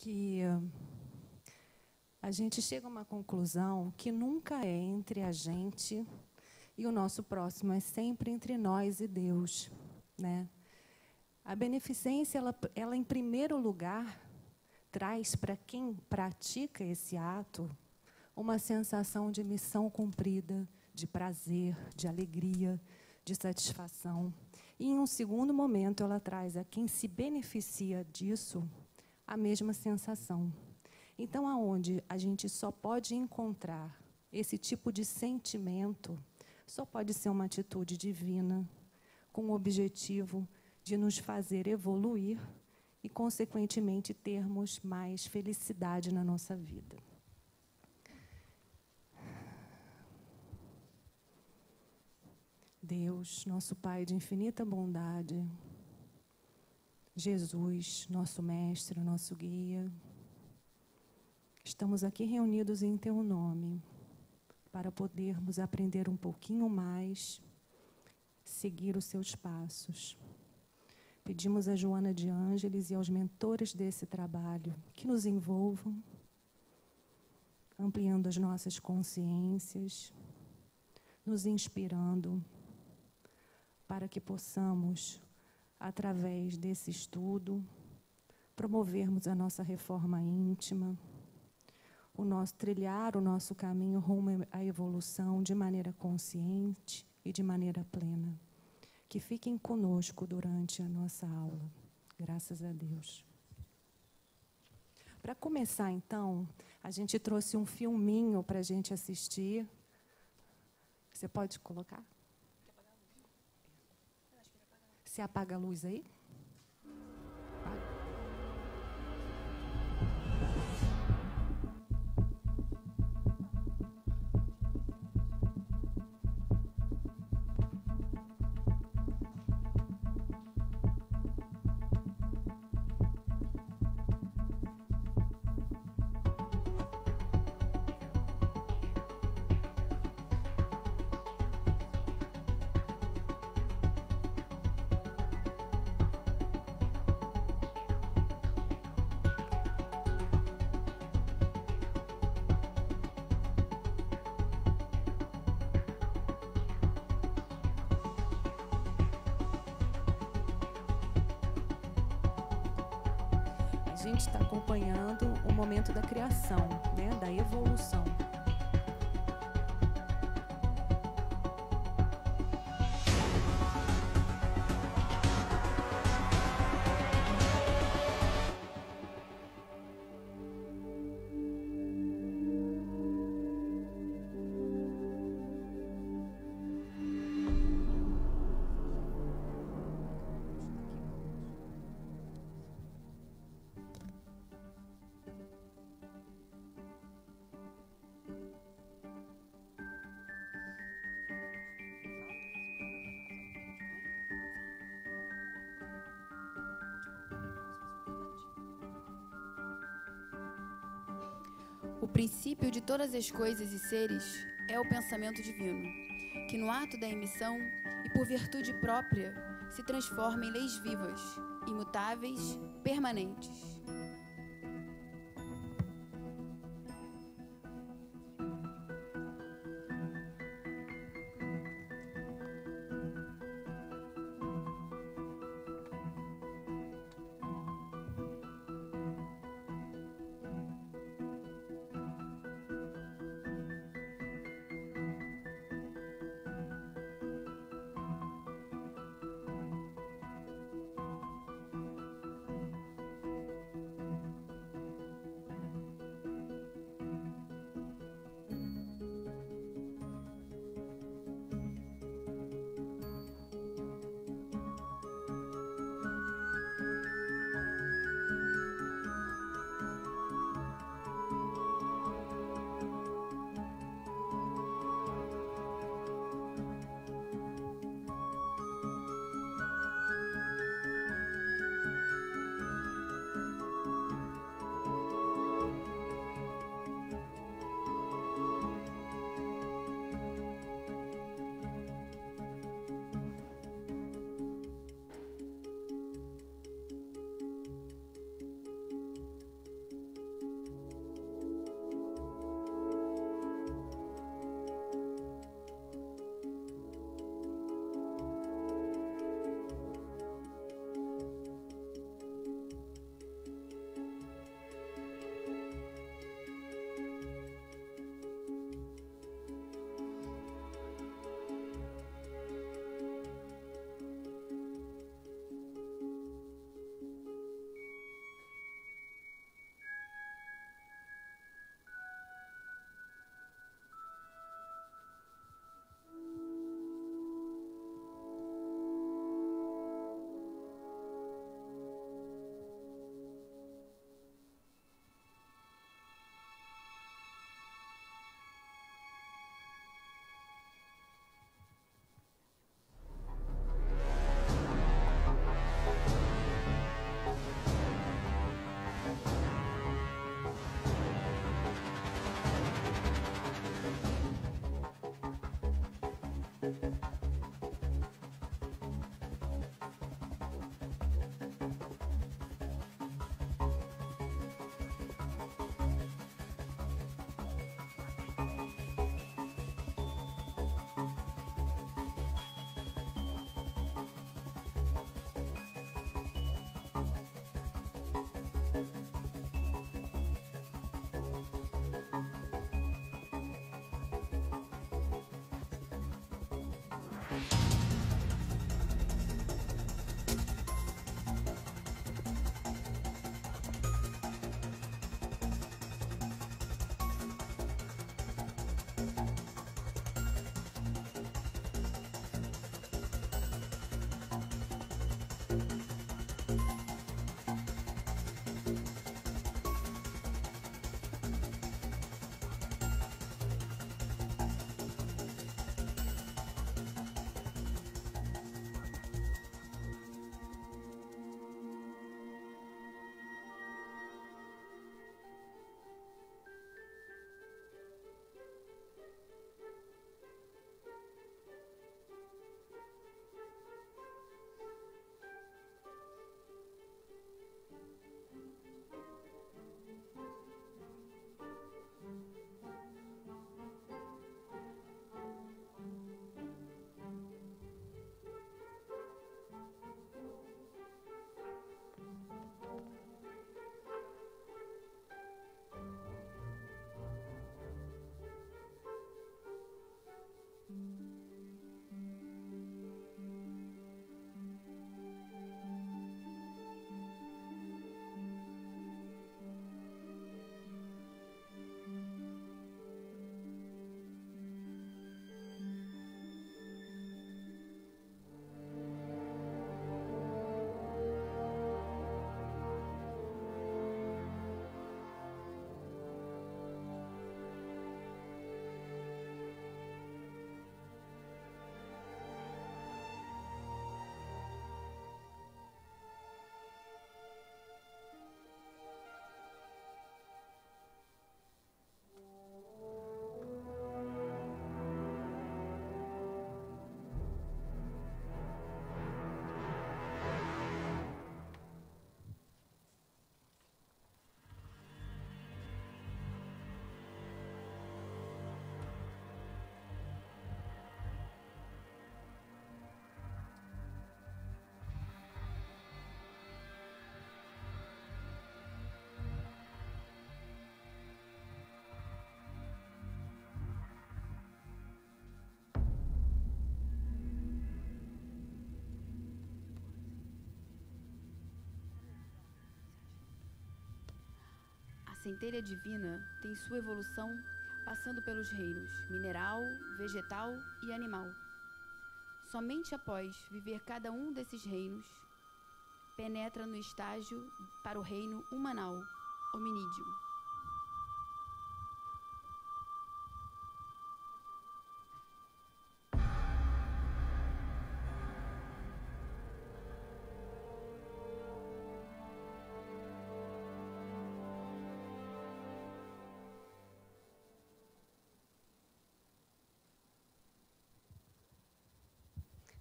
que a gente chega a uma conclusão que nunca é entre a gente e o nosso próximo, é sempre entre nós e Deus, né? A beneficência, ela em primeiro lugar, traz para quem pratica esse ato uma sensação de missão cumprida, de prazer, de alegria, de satisfação. E, em um segundo momento, ela traz a quem se beneficia disso a mesma sensação. Então, aonde a gente só pode encontrar esse tipo de sentimento, só pode ser uma atitude divina, com o objetivo de nos fazer evoluir e, consequentemente, termos mais felicidade na nossa vida. Deus, nosso Pai de infinita bondade, Jesus, nosso Mestre, nosso Guia, estamos aqui reunidos em Teu nome para podermos aprender um pouquinho mais, seguir os Seus passos. Pedimos a Joana de Ângeles e aos mentores desse trabalho que nos envolvam, ampliando as nossas consciências, nos inspirando para que possamos, através desse estudo, promovermos a nossa reforma íntima, trilhar o nosso caminho rumo à evolução de maneira consciente e de maneira plena. Que fiquem conosco durante a nossa aula. Graças a Deus. Para começar, então, a gente trouxe um filminho para a gente assistir. Você pode colocar? Você apaga a luz aí? Apaga. A gente está acompanhando o momento da criação, né, da evolução. O princípio de todas as coisas e seres é o pensamento divino, que no ato da emissão e por virtude própria se transforma em leis vivas, imutáveis, permanentes. A centelha divina tem sua evolução passando pelos reinos mineral, vegetal e animal. Somente após viver cada um desses reinos, penetra no estágio para o reino humanal, hominídeo.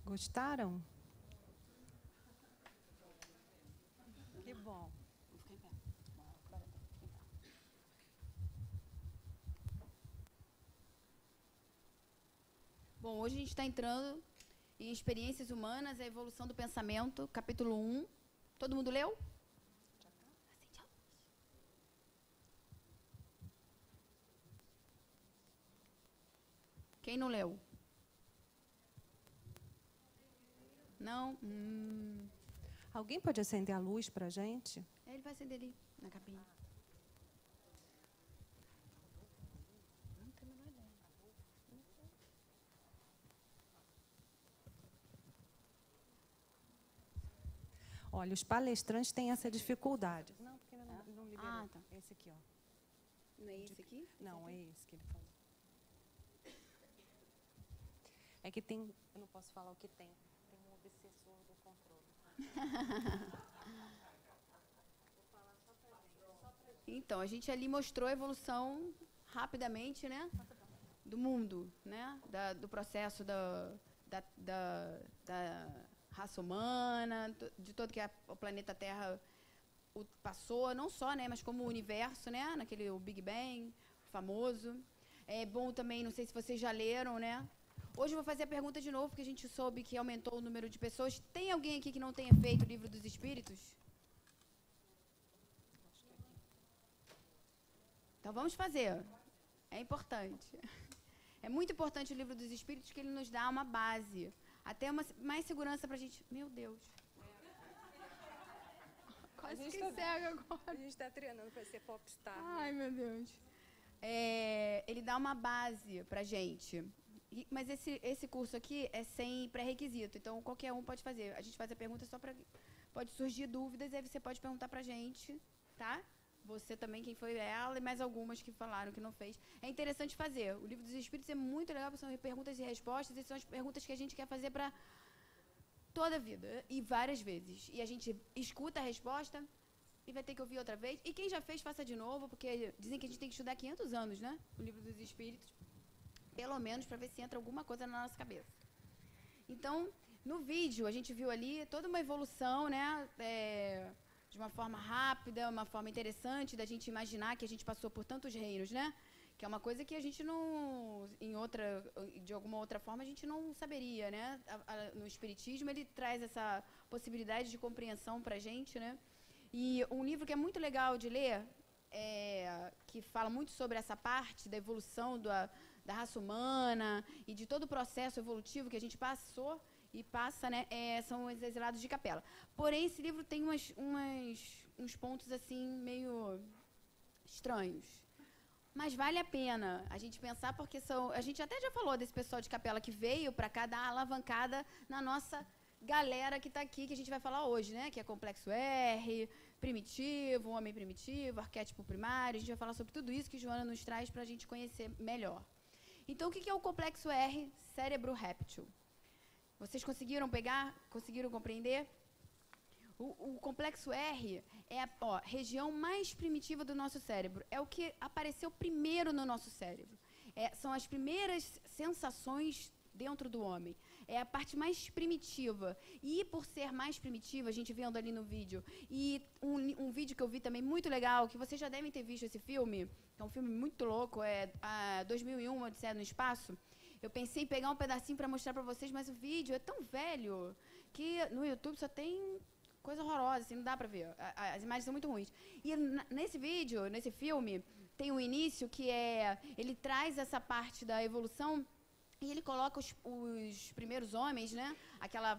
Gostaram? Que bom. Bom, hoje a gente está entrando em Experiências Humanas, a Evolução do Pensamento, capítulo 1. Todo mundo leu? Acende a luz. Quem não leu? Não? Alguém pode acender a luz para a gente? Ele vai acender ali, na cabine. Não tenho a menor ideia. Olha, os palestrantes têm essa dificuldade. Não, porque não liberou. Ah, tá. Esse aqui, ó. Não é esse aqui? Não, é esse que ele falou. É que tem... Eu não posso falar o que tem. Tem um obsessor do controle. Então, a gente ali mostrou a evolução rapidamente, né? Do mundo, né? Do processo da raça humana, de todo que o planeta Terra passou, não só, né? Mas como o universo, né? Naquele o Big Bang famoso. É bom também, não sei se vocês já leram, né? Hoje eu vou fazer a pergunta de novo, porque a gente soube que aumentou o número de pessoas. Tem alguém aqui que não tenha feito o Livro dos Espíritos? Então vamos fazer. É importante. É muito importante o Livro dos Espíritos, que ele nos dá uma base Até mais segurança pra gente. Meu Deus. Quase que cega agora. A gente está treinando para ser popstar. Ai, meu Deus. Ele dá uma base pra gente. Mas esse curso aqui é sem pré-requisito, então qualquer um pode fazer. A gente faz a pergunta só para... Pode surgir dúvidas, aí você pode perguntar pra gente, tá? Você também, quem foi ela, e mais algumas que falaram que não fez. É interessante fazer. O Livro dos Espíritos é muito legal, são perguntas e respostas, e são as perguntas que a gente quer fazer para toda a vida, e várias vezes. E a gente escuta a resposta e vai ter que ouvir outra vez. E quem já fez, faça de novo, porque dizem que a gente tem que estudar 500 anos, né? O Livro dos Espíritos. Pelo menos para ver se entra alguma coisa na nossa cabeça. Então, no vídeo, a gente viu ali toda uma evolução, né? De uma forma rápida, uma forma interessante da gente imaginar que a gente passou por tantos reinos, né? Que é uma coisa que a gente não, de alguma outra forma, a gente não saberia, né? No Espiritismo, ele traz essa possibilidade de compreensão para a gente, né? E um livro que é muito legal de ler, que fala muito sobre essa parte da evolução da raça humana e de todo o processo evolutivo que a gente passou e passa, né, são os Exilados de Capela. Porém, esse livro tem uns pontos, assim, meio estranhos. Mas vale a pena a gente pensar, porque a gente até já falou desse pessoal de Capela que veio para cá dar alavancada na nossa galera que está aqui, que a gente vai falar hoje, né, que é Complexo R, Primitivo, Homem Primitivo, Arquétipo Primário. A gente vai falar sobre tudo isso que Joana nos traz para a gente conhecer melhor. Então, o que é o Complexo R, Cérebro Réptil? Vocês conseguiram pegar? Conseguiram compreender? O Complexo R é a região mais primitiva do nosso cérebro. É o que apareceu primeiro no nosso cérebro. São as primeiras sensações dentro do homem. É a parte mais primitiva. E por ser mais primitiva, a gente vendo ali no vídeo, e um vídeo que eu vi também muito legal, que vocês já devem ter visto esse filme, que é um filme muito louco, 2001, Odisseia no Espaço. Eu pensei em pegar um pedacinho para mostrar para vocês, mas o vídeo é tão velho que no YouTube só tem coisa horrorosa, assim, não dá para ver. As imagens são muito ruins. E nesse vídeo, nesse filme, tem um início que ele traz essa parte da evolução e ele coloca os primeiros homens, né? Aquelas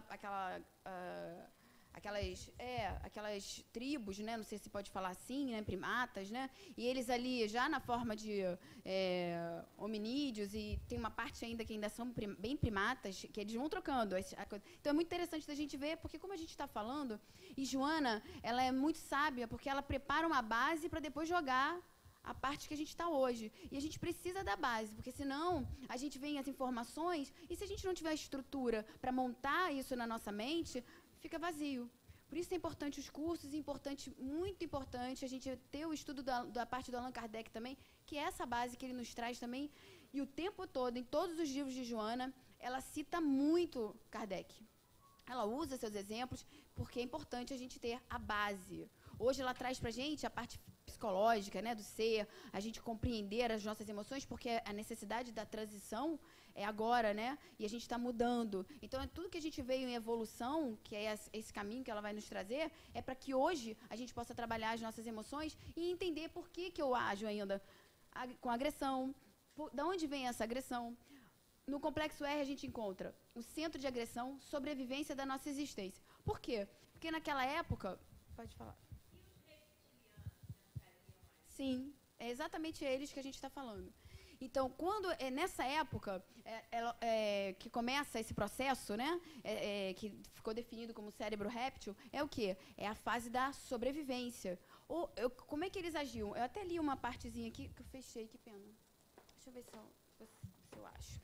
tribos, né? Não sei se pode falar assim, né? Primatas, né? E eles ali já na forma de hominídeos, e tem uma parte ainda que ainda são bem primatas, que eles vão trocando. Então é muito interessante da gente ver, porque como a gente está falando, e Joana, ela é muito sábia, porque ela prepara uma base para depois jogar a parte que a gente está hoje. E a gente precisa da base, porque senão a gente vem as informações, e se a gente não tiver estrutura para montar isso na nossa mente, fica vazio. Por isso é importante os cursos, muito importante a gente ter o estudo da parte do Allan Kardec também, que é essa base que ele nos traz também, e o tempo todo, em todos os livros de Joana, ela cita muito Kardec. Ela usa seus exemplos, porque é importante a gente ter a base. Hoje ela traz para a gente a parte psicológica, né, do ser, a gente compreender as nossas emoções, porque a necessidade da transição é agora, né? E a gente está mudando. Então, tudo que a gente veio em evolução, que é esse caminho que ela vai nos trazer, é para que hoje a gente possa trabalhar as nossas emoções e entender por que eu ajo ainda com agressão, de onde vem essa agressão. No Complexo R, a gente encontra o centro de agressão, sobrevivência da nossa existência. Por quê? Porque naquela época... Pode falar. Sim, é exatamente eles que a gente está falando. Então, quando nessa época que começa esse processo, né, que ficou definido como cérebro réptil, é o quê? É a fase da sobrevivência. Como é que eles agiam? Eu até li uma partezinha aqui que eu fechei, que pena. Deixa eu ver se eu acho.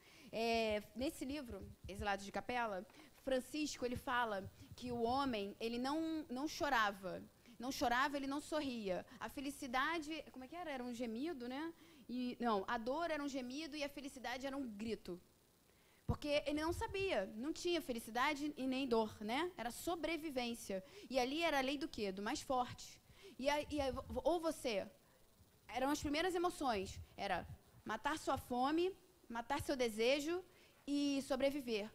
Nesse livro, Exilados de Capela, Francisco ele fala que o homem ele não chorava. Não chorava, ele não sorria. A felicidade, como é que era? Era um gemido, né? A dor era um gemido e a felicidade era um grito. Porque ele não sabia, não tinha felicidade e nem dor, né? Era sobrevivência. E ali era a lei do quê? Do mais forte. Ou você... Eram as primeiras emoções. Era matar sua fome, matar seu desejo e sobreviver.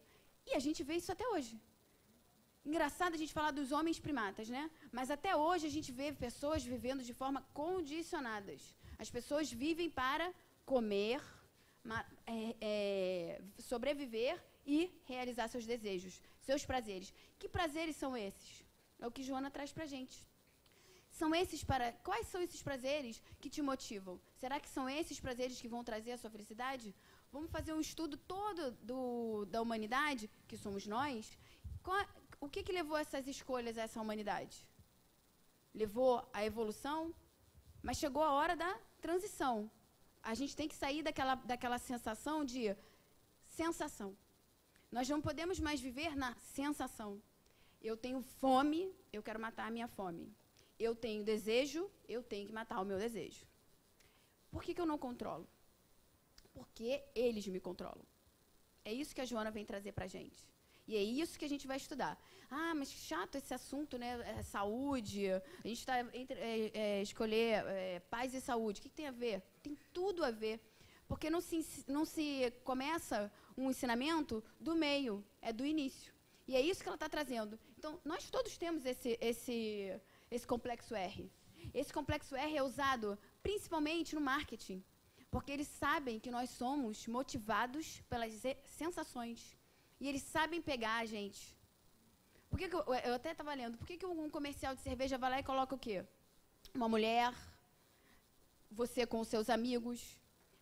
E a gente vê isso até hoje. Engraçado a gente falar dos homens primatas, né? Mas até hoje a gente vê pessoas vivendo de forma condicionadas. As pessoas vivem para comer, sobreviver e realizar seus desejos, seus prazeres. Que prazeres são esses? É o que Joana traz para a gente. Quais são esses prazeres que te motivam? Será que são esses prazeres que vão trazer a sua felicidade? Vamos fazer um estudo todo da humanidade, que somos nós. O que levou essas escolhas a essa humanidade? Levou à evolução, mas chegou a hora da transição. A gente tem que sair daquela sensação de sensação. Nós não podemos mais viver na sensação. Eu tenho fome, eu quero matar a minha fome. Eu tenho desejo, eu tenho que matar o meu desejo. Por que eu não controlo? Porque eles me controlam. É isso que a Joana vem trazer para a gente. E é isso que a gente vai estudar. Ah, mas chato esse assunto, né? Saúde. A gente está escolher paz e saúde. O que tem a ver? Tem tudo a ver. Porque não se começa um ensinamento do meio, é do início. E é isso que ela está trazendo. Então, nós todos temos esse complexo R. Esse complexo R é usado principalmente no marketing, porque eles sabem que nós somos motivados pelas sensações. E eles sabem pegar a gente. Eu até estava lendo, por que um comercial de cerveja vai lá e coloca o quê? Uma mulher, você com os seus amigos.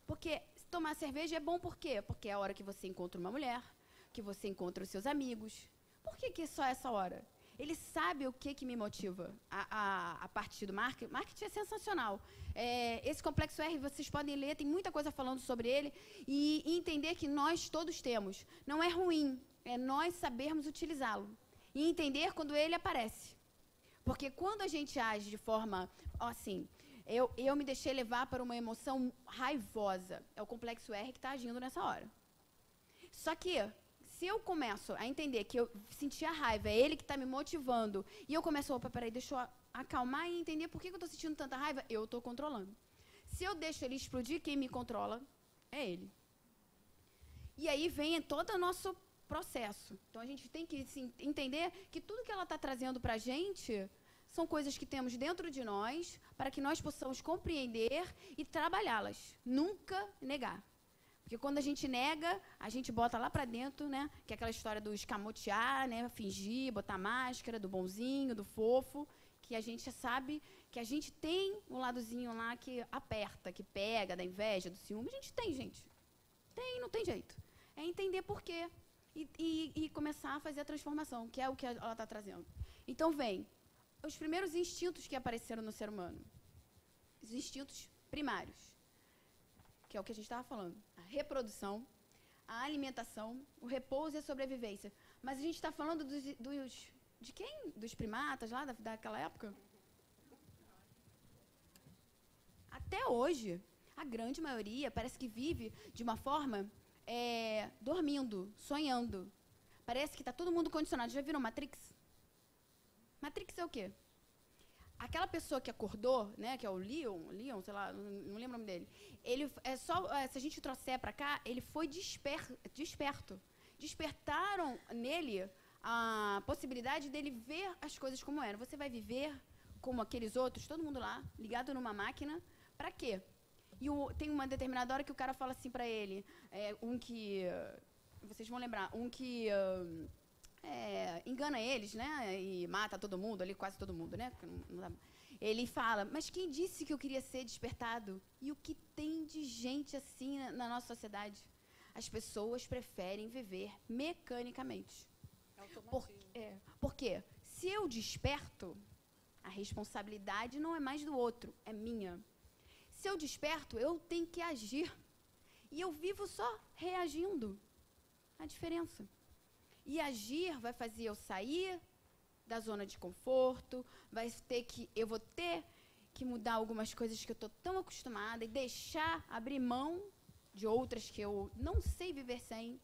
Porque tomar cerveja é bom por quê? Porque é a hora que você encontra uma mulher, que você encontra os seus amigos. Por que só essa hora? Ele sabe o que me motiva a partir do marketing. Marketing é sensacional. Esse complexo R, vocês podem ler, tem muita coisa falando sobre ele, e entender que nós todos temos. Não é ruim, é nós sabermos utilizá-lo. E entender quando ele aparece. Porque quando a gente age de forma, assim, eu me deixei levar para uma emoção raivosa. É o complexo R que está agindo nessa hora. Só que, se eu começo a entender que eu senti a raiva, é ele que está me motivando, e eu começo, opa, peraí, deixa eu acalmar e entender por que eu estou sentindo tanta raiva, eu estou controlando. Se eu deixo ele explodir, quem me controla é ele. E aí vem todo o nosso processo. Então, a gente tem que entender que tudo que ela está trazendo para a gente são coisas que temos dentro de nós, para que nós possamos compreender e trabalhá-las. Nunca negar. Porque quando a gente nega, a gente bota lá para dentro, né? Que é aquela história do escamotear, né? Fingir, botar máscara, do bonzinho, do fofo, que a gente sabe que a gente tem um ladozinho lá que aperta, que pega, da inveja, do ciúme. A gente tem, gente. Tem, não tem jeito. É entender por quê e começar a fazer a transformação, que é o que ela está trazendo. Então, vem os primeiros instintos que apareceram no ser humano. Os instintos primários, que é o que a gente estava falando. A reprodução, a alimentação, o repouso e a sobrevivência. Mas a gente está falando de quem? Dos primatas lá daquela época? Até hoje, a grande maioria parece que vive de uma forma dormindo, sonhando. Parece que está todo mundo condicionado. Já viram Matrix? Matrix é o quê? Aquela pessoa que acordou, né, que é o Leon, sei lá, não lembro o nome dele. Ele se a gente trouxer para cá, ele foi desperto. Despertaram nele a possibilidade dele ver as coisas como eram. Você vai viver como aqueles outros, todo mundo lá, ligado numa máquina, para quê? E tem uma determinada hora que o cara fala assim para ele, vocês vão lembrar, engana eles, né, e mata todo mundo, ali quase todo mundo, né, ele fala, mas quem disse que eu queria ser despertado? E o que tem de gente assim na nossa sociedade? As pessoas preferem viver mecanicamente. Por quê? Se eu desperto, a responsabilidade não é mais do outro, é minha. Se eu desperto, eu tenho que agir. E eu vivo só reagindo. A diferença. E agir vai fazer eu sair da zona de conforto, eu vou ter que mudar algumas coisas que eu estou tão acostumada e abrir mão de outras que eu não sei viver sem.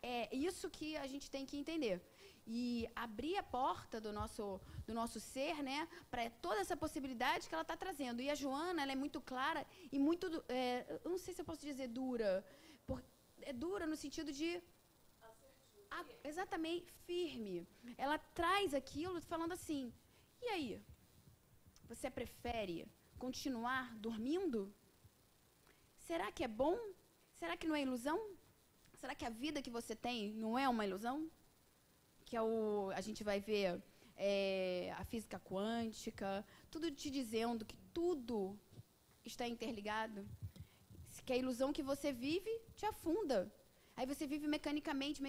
É isso que a gente tem que entender. E abrir a porta do nosso ser, né, para toda essa possibilidade que ela está trazendo. E a Joana, ela é muito clara e muito, eu não sei se eu posso dizer dura, é dura no sentido de exatamente firme. Ela traz aquilo falando assim, e aí? Você prefere continuar dormindo? Será que é bom? Será que não é ilusão? Será que a vida que você tem não é uma ilusão? Que a gente vai ver a física quântica, tudo te dizendo que tudo está interligado. Que a ilusão que você vive te afunda. Aí você vive mecanicamente,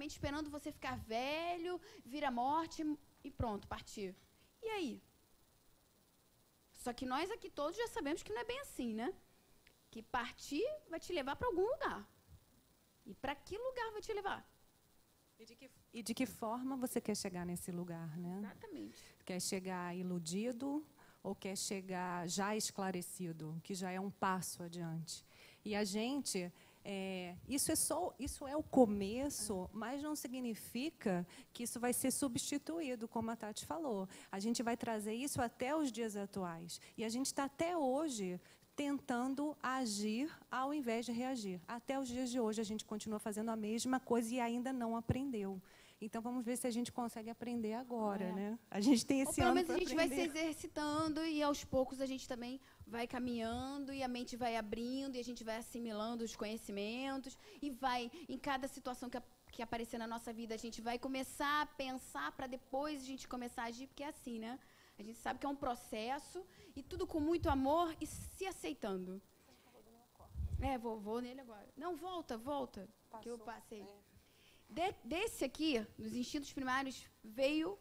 esperando você ficar velho, vir a morte e pronto, partir. E aí? Só que nós aqui todos já sabemos que não é bem assim, né? Que partir vai te levar para algum lugar. E para que lugar vai te levar? E de que forma você quer chegar nesse lugar, né? Exatamente. Quer chegar iludido ou quer chegar já esclarecido, que já é um passo adiante? E a gente, isso é o começo, mas não significa que isso vai ser substituído, como a Tati falou. A gente vai trazer isso até os dias atuais. E a gente está até hoje tentando agir ao invés de reagir. Até os dias de hoje a gente continua fazendo a mesma coisa e ainda não aprendeu. Então vamos ver se a gente consegue aprender agora, né? A gente tem esse ano para aprender. Pelo menos a gente vai se exercitando e aos poucos a gente também vai caminhando e a mente vai abrindo e a gente vai assimilando os conhecimentos e vai, em cada situação que aparecer na nossa vida, a gente vai começar a pensar para depois a gente começar a agir, porque é assim, né? A gente sabe que é um processo e tudo com muito amor e se aceitando. Vou nele agora. Não, volta, que eu passei. Desse aqui, nos instintos primários, veio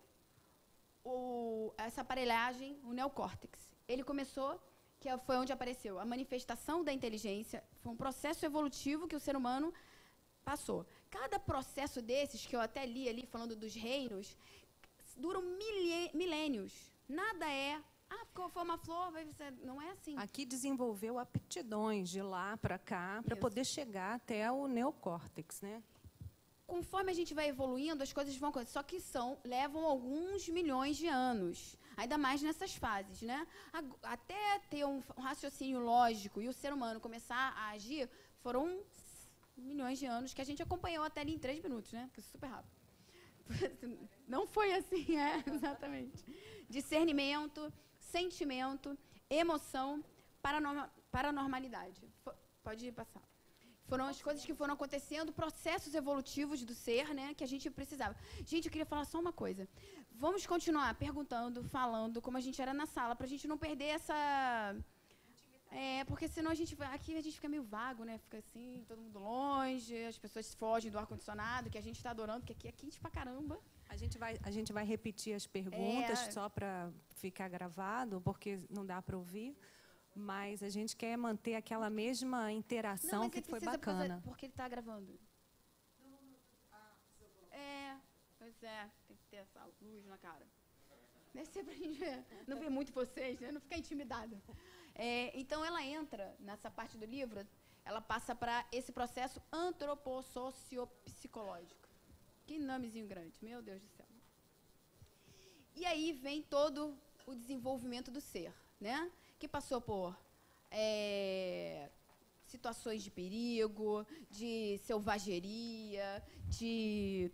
essa aparelhagem, o neocórtex. Ele começou, que foi onde apareceu a manifestação da inteligência, foi um processo evolutivo que o ser humano passou. Cada processo desses, que eu até li ali, falando dos reinos, duram milênios. Nada porque foi uma flor, não é assim. Aqui desenvolveu aptidões de lá para cá, para poder chegar até o neocórtex, né? Conforme a gente vai evoluindo, as coisas vão acontecer, só que levam alguns milhões de anos, ainda mais nessas fases, né? Até ter um raciocínio lógico e o ser humano começar a agir, foram milhões de anos que a gente acompanhou até ali em 3 minutos, né? Porque super rápido. Não foi assim, exatamente. Discernimento, sentimento, emoção, paranormalidade. Pode passar. Foram as coisas que foram acontecendo, processos evolutivos do ser, né, que a gente precisava. Gente, eu queria falar só uma coisa. Vamos continuar perguntando, falando, como a gente era na sala, para a gente não perder essa... porque senão aqui a gente fica meio vago, né? Fica assim, todo mundo longe, as pessoas fogem do ar-condicionado, que a gente está adorando, porque aqui é quente pra caramba. A gente vai repetir as perguntas só para ficar gravado, porque não dá para ouvir. Mas a gente quer manter aquela mesma interação que foi bacana. Porque ele está gravando. Pois tem que ter essa luz na cara. Deve ser pra gente não ver muito vocês, né? Não ficar intimidada. Então, ela entra nessa parte do livro, ela passa para esse processo antropossociopsicológico. Que nomezinho grande, meu Deus do céu. E aí vem todo o desenvolvimento do ser, né? Que passou por situações de perigo, de selvageria, de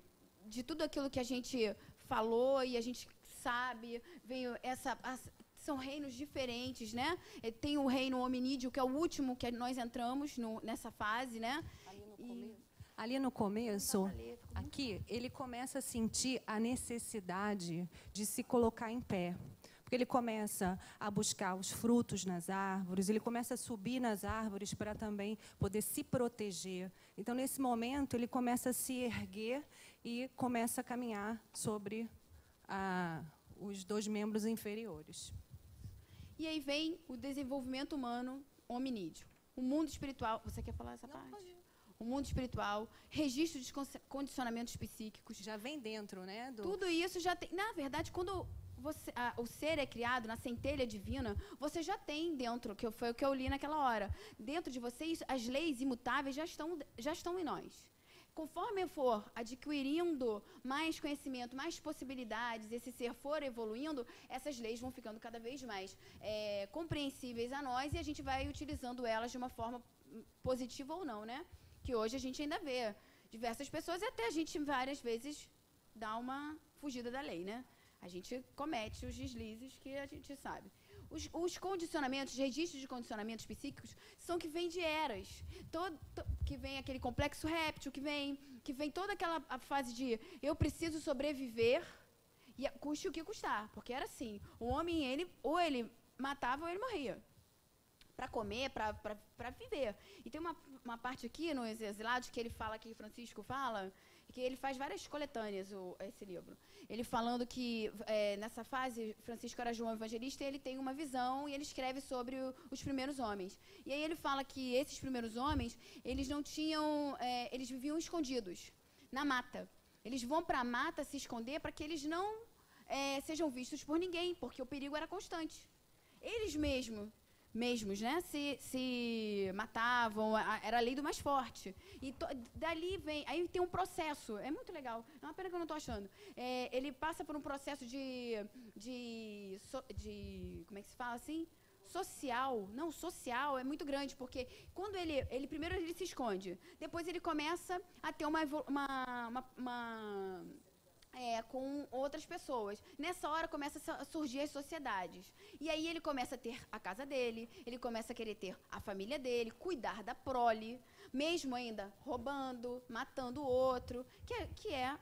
tudo aquilo que a gente falou e a gente sabe, veio são reinos diferentes, né? Tem o reino hominídeo, que é o último que nós entramos nessa fase, né? Ali no começo, aqui, ele começa a sentir a necessidade de se colocar em pé. Porque ele começa a buscar os frutos nas árvores, ele começa a subir nas árvores para também poder se proteger. Então, nesse momento, ele começa a se erguer e começa a caminhar sobre os 2 membros inferiores. E aí vem o desenvolvimento humano hominídeo. O mundo espiritual... Você quer falar essa parte? Pode. O mundo espiritual, registro de condicionamentos psíquicos. Já vem dentro, né? Tudo isso já tem... Na verdade, quando... o ser é criado na centelha divina, você já tem dentro, foi o que eu li naquela hora, dentro de vocês, as leis imutáveis já estão em nós. Conforme eu for adquirindo mais conhecimento, mais possibilidades, esse ser for evoluindo, essas leis vão ficando cada vez mais compreensíveis a nós e a gente vai utilizando elas de uma forma positiva ou não, né? Que hoje a gente ainda vê diversas pessoas e até a gente várias vezes dá uma fugida da lei, né? A gente comete os deslizes que a gente sabe. Os condicionamentos, registros de condicionamentos psíquicos, são que vêm de eras. Que vem aquele complexo réptil, que vem toda aquela a fase de eu preciso sobreviver, e custe o que custar. Porque era assim, o homem, ou ele matava ou ele morria. Para comer, para viver. E tem uma parte aqui nos Exilados que ele fala, que Francisco fala, que ele faz várias coletâneas, esse livro. Ele falando que, nessa fase, Francisco era João Evangelista, e ele tem uma visão, e ele escreve sobre os primeiros homens. E aí ele fala que esses primeiros homens, eles não tinham, eles viviam escondidos, na mata. Eles vão para a mata se esconder para que eles não sejam vistos por ninguém, porque o perigo era constante. Eles mesmos, né, se matavam, era a lei do mais forte. E dali vem, aí tem um processo, é muito legal, é uma pena que eu não estou achando. Ele passa por um processo como é que se fala assim? Social é muito grande, porque quando primeiro ele se esconde, depois ele começa a ter com outras pessoas. Nessa hora começa a surgir as sociedades. E aí ele começa a ter a casa dele, ele começa a querer ter a família dele, cuidar da prole, mesmo ainda roubando, matando o outro, que é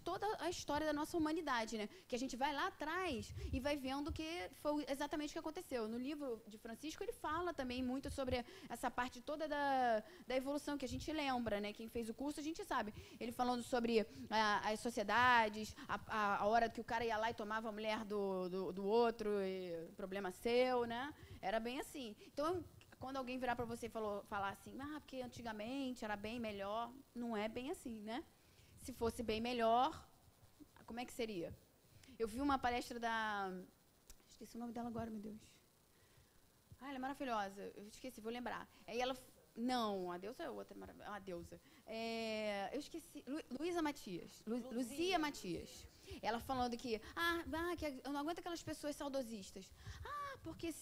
toda a história da nossa humanidade, né? Que a gente vai lá atrás e vai vendo que foi exatamente o que aconteceu. No livro de Francisco, ele fala também muito sobre essa parte toda da evolução, que a gente lembra, né? Quem fez o curso, a gente sabe. Ele falando sobre as sociedades, a hora que o cara ia lá e tomava a mulher do outro, e problema seu, né? Era bem assim. Então, quando alguém virar para você e falar assim, porque antigamente era bem melhor, não é bem assim, né? Se fosse bem melhor, como é que seria? Eu vi uma palestra esqueci o nome dela agora, meu Deus. Ela é maravilhosa. Eu esqueci, vou lembrar. Aí ela... Não, a deusa é outra, a deusa. Eu esqueci. Luzia Matias. Ela falando que eu não aguento aquelas pessoas saudosistas. Porque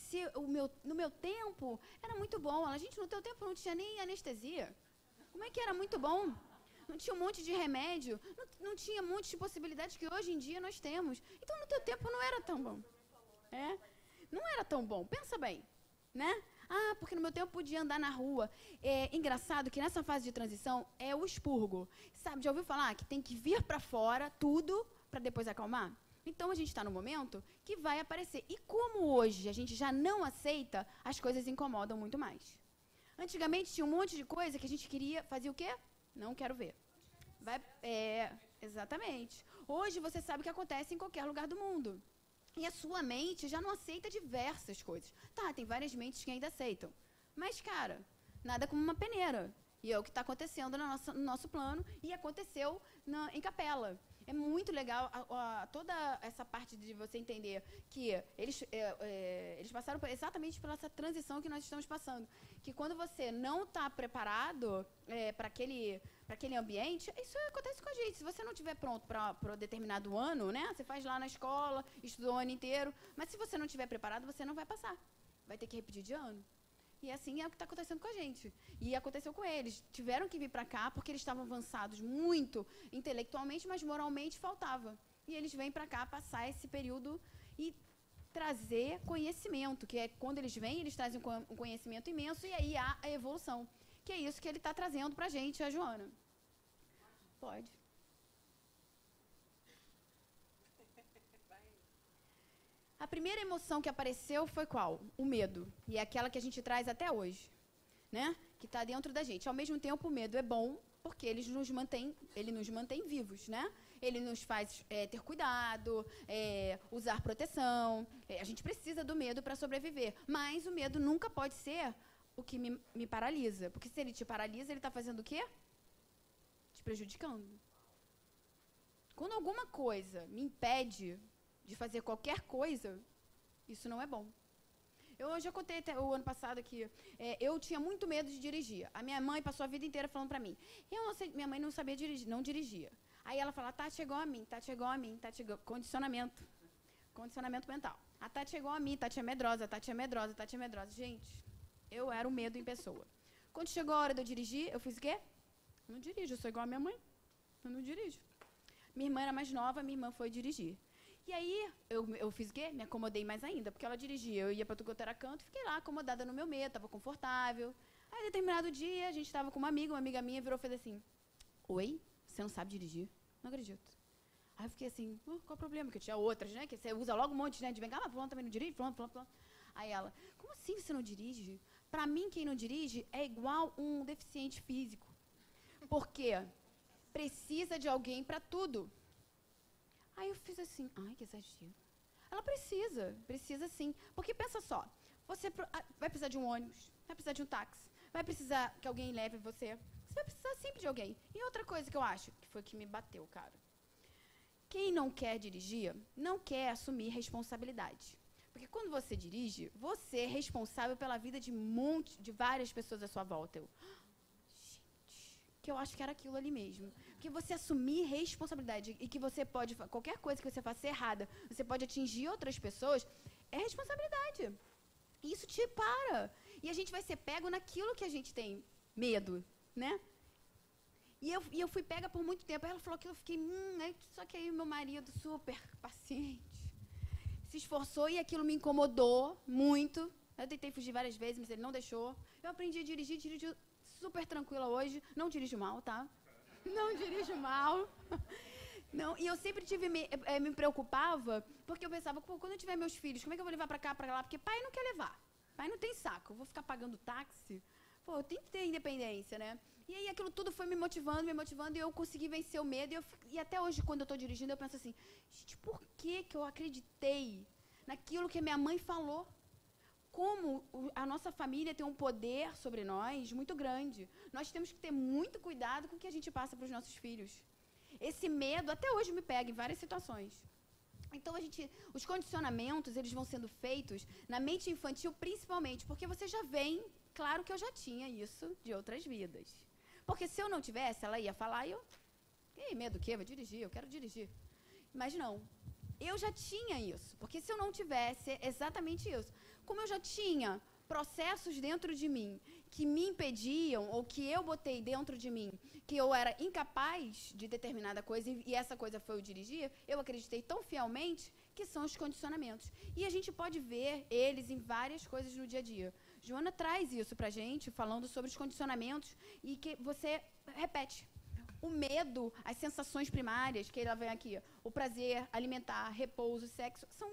no meu tempo era muito bom. Gente, no teu tempo não tinha nem anestesia. Como é que era muito bom? Não tinha um monte de remédio, não tinha um monte de possibilidades que hoje em dia nós temos. Então, no teu tempo não era tão bom. Não era tão bom. Pensa bem, né? Porque no meu tempo podia andar na rua. É engraçado que nessa fase de transição é o expurgo. Sabe, já ouviu falar que tem que vir para fora tudo para depois acalmar? Então, a gente está no momento que vai aparecer. E como hoje a gente já não aceita, as coisas incomodam muito mais. Antigamente tinha um monte de coisa que a gente queria fazer o quê? Não quero ver. Exatamente. Hoje você sabe o que acontece em qualquer lugar do mundo. E a sua mente já não aceita diversas coisas. Tem várias mentes que ainda aceitam. Mas, cara, nada como uma peneira. E é o que está acontecendo no nosso plano e aconteceu em Capela. É muito legal toda essa parte de você entender que eles passaram exatamente por essa transição que nós estamos passando. Que quando você não está preparado para aquele ambiente, isso acontece com a gente. Se você não estiver pronto para determinado ano, né? Você faz lá na escola, estudou o ano inteiro, mas se você não estiver preparado, você não vai passar. Vai ter que repetir de ano. E assim é o que está acontecendo com a gente. E aconteceu com eles. Tiveram que vir para cá porque eles estavam avançados muito intelectualmente, mas moralmente faltava. E eles vêm para cá passar esse período e trazer conhecimento, que é quando eles vêm, eles trazem um conhecimento imenso e aí há a evolução. Que é isso que ele está trazendo para a gente, a Joana. Pode. A primeira emoção que apareceu foi qual? O medo. E é aquela que a gente traz até hoje, né? Que está dentro da gente. Ao mesmo tempo, o medo é bom, porque ele nos mantém vivos, né? Ele nos faz ter cuidado, usar proteção. A gente precisa do medo para sobreviver. Mas o medo nunca pode ser o que me paralisa. Porque se ele te paralisa, ele está fazendo o quê? Te prejudicando. Quando alguma coisa me impede de fazer qualquer coisa, isso não é bom. Eu já contei até o ano passado que eu tinha muito medo de dirigir. A minha mãe passou a vida inteira falando para mim. Minha mãe não sabia dirigir, não dirigia. Aí ela fala, Tati chegou a mim, Tati chegou a mim, Tati chegou... Condicionamento mental. A Tati chegou a mim, Tati é medrosa, Tati é medrosa, Tati é medrosa. Gente, eu era o medo em pessoa. Quando chegou a hora de eu dirigir, eu fiz o quê? Não dirijo, eu sou igual a minha mãe. Eu não dirijo. Minha irmã era mais nova, minha irmã foi dirigir. E aí, eu fiz o quê? Me acomodei mais ainda, porque ela dirigia. Eu ia para tudo era canto, fiquei lá acomodada no meu medo, estava confortável. Aí, determinado dia, a gente estava com uma amiga minha virou e fez assim, oi, você não sabe dirigir? Não acredito. Aí eu fiquei assim, qual o problema? Porque eu tinha outras, né? Que você usa logo um monte, né? De vem cá, mas fulano também não dirige, fulano. Aí ela, como assim você não dirige? Para mim, quem não dirige é igual um deficiente físico. Porque precisa de alguém para tudo. Aí eu fiz assim, ai, que exagero. Ela precisa sim. Porque pensa só, você vai precisar de um ônibus, vai precisar de um táxi, vai precisar que alguém leve você. Você vai precisar sempre de alguém. E outra coisa que eu acho, que foi que me bateu, cara. Quem não quer dirigir, não quer assumir responsabilidade. Porque quando você dirige, você é responsável pela vida de várias pessoas à sua volta. Que eu acho que era aquilo ali mesmo. Porque você assumir responsabilidade e que você pode, qualquer coisa que você faça errada, você pode atingir outras pessoas, é responsabilidade. E isso te para. E a gente vai ser pego naquilo que a gente tem medo, né? E eu fui pega por muito tempo. Aí ela falou que eu fiquei, só que aí meu marido, super paciente, se esforçou e aquilo me incomodou muito. Eu tentei fugir várias vezes, mas ele não deixou. Eu aprendi a dirigir super tranquila hoje. Não dirijo mal, tá? Não dirijo mal. Não, e eu sempre me preocupava, porque eu pensava, quando eu tiver meus filhos, como é que eu vou levar pra cá, pra lá? Porque pai não quer levar. Pai não tem saco. Eu vou ficar pagando táxi. Pô, eu tenho que ter independência, né? E aí aquilo tudo foi me motivando, e eu consegui vencer o medo. E até hoje, quando eu estou dirigindo, eu penso assim, gente, por que eu acreditei naquilo que a minha mãe falou? Como a nossa família tem um poder sobre nós muito grande. Nós temos que ter muito cuidado com o que a gente passa para os nossos filhos. Esse medo até hoje me pega em várias situações. Então, os condicionamentos, eles vão sendo feitos na mente infantil, principalmente, porque você já vem, claro que eu já tinha isso de outras vidas. Porque se eu não tivesse, ela ia falar e eu, ei, medo do quê? Vou dirigir, eu quero dirigir. Mas não, eu já tinha isso, porque se eu não tivesse, é exatamente isso. Como eu já tinha processos dentro de mim que me impediam, ou que eu botei dentro de mim, que eu era incapaz de determinada coisa, e essa coisa foi o dirigir, eu acreditei tão fielmente que são os condicionamentos. E a gente pode ver eles em várias coisas no dia a dia. Joana traz isso pra gente, falando sobre os condicionamentos, e que você repete. O medo, as sensações primárias, que ela vem aqui, o prazer, alimentar, repouso, sexo, são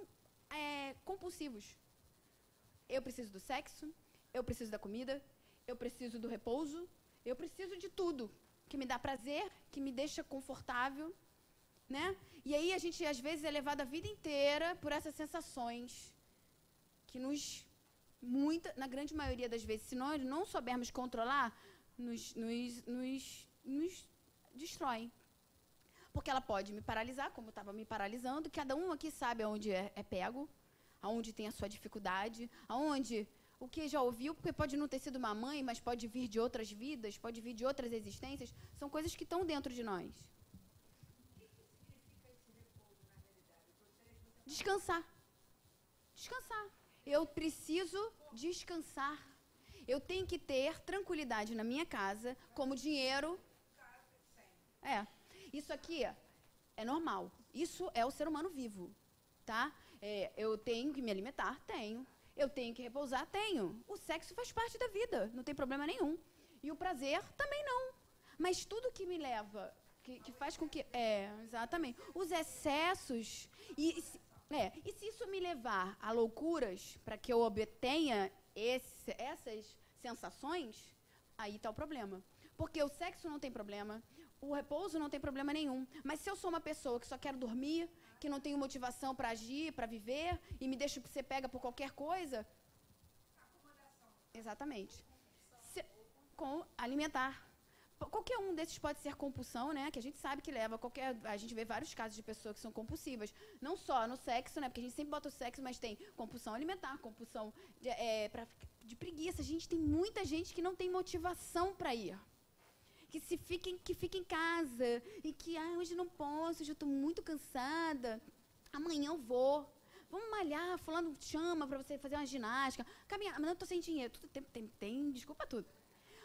compulsivos. Eu preciso do sexo, eu preciso da comida, eu preciso do repouso, eu preciso de tudo que me dá prazer, que me deixa confortável, né? E aí a gente, às vezes, é levado a vida inteira por essas sensações que na grande maioria das vezes, se nós não soubermos controlar, nos destroem. Porque ela pode me paralisar, como estava me paralisando. Cada um aqui sabe aonde é pego, aonde tem a sua dificuldade, aonde o que já ouviu, porque pode não ter sido uma mãe, mas pode vir de outras vidas, pode vir de outras existências. São coisas que estão dentro de nós. O que significa esse repouso na realidade? Descansar. Descansar. Eu preciso descansar. Eu tenho que ter tranquilidade na minha casa, como dinheiro. Isso aqui é normal. Isso é o ser humano vivo, tá? Eu tenho que me alimentar? Tenho. Eu tenho que repousar? Tenho. O sexo faz parte da vida, não tem problema nenhum. E o prazer também não. Mas tudo que me leva, que faz com que... exatamente. Os excessos... E se isso me levar a loucuras para que eu obtenha essas sensações, aí está o problema. Porque o sexo não tem problema, o repouso não tem problema nenhum. Mas se eu sou uma pessoa que só quero dormir, que não tenho motivação para agir, para viver, e me deixo ser pega por qualquer coisa... Acomodação. Exatamente. Com alimentar. Qualquer um desses pode ser compulsão, né? Que a gente sabe que leva a gente vê vários casos de pessoas que são compulsivas. Não só no sexo, né? Porque a gente sempre bota o sexo, mas tem compulsão alimentar, compulsão de preguiça. A gente tem muita gente que não tem motivação para ir. Que fica em casa. E que, hoje não posso, hoje eu estou muito cansada. Amanhã eu vou. Vamos malhar, fulano chama para você fazer uma ginástica. Caminhar, mas eu estou sem dinheiro. Tem desculpa tudo.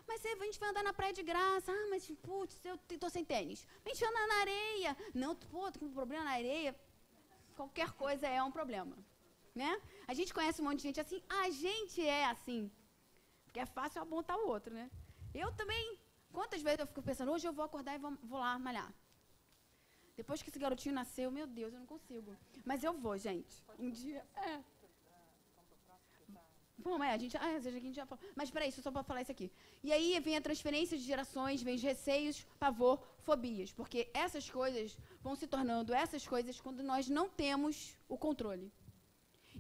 Mas a gente vai andar na praia de graça. Mas, putz, eu tô sem tênis. A gente anda na areia. Não, tô com problema na areia. Qualquer coisa é um problema, né? A gente conhece um monte de gente assim, a gente é assim. Porque é fácil apontar o outro, né? Eu também, quantas vezes eu fico pensando, hoje eu vou acordar e vou lá malhar. Depois que esse garotinho nasceu, meu Deus, eu não consigo. Mas eu vou, gente. Um dia, Bom, a gente já falou. Mas peraí, só para falar isso aqui. E aí vem a transferência de gerações, vem os receios, pavor, fobias. Porque essas coisas vão se tornando essas coisas quando nós não temos o controle.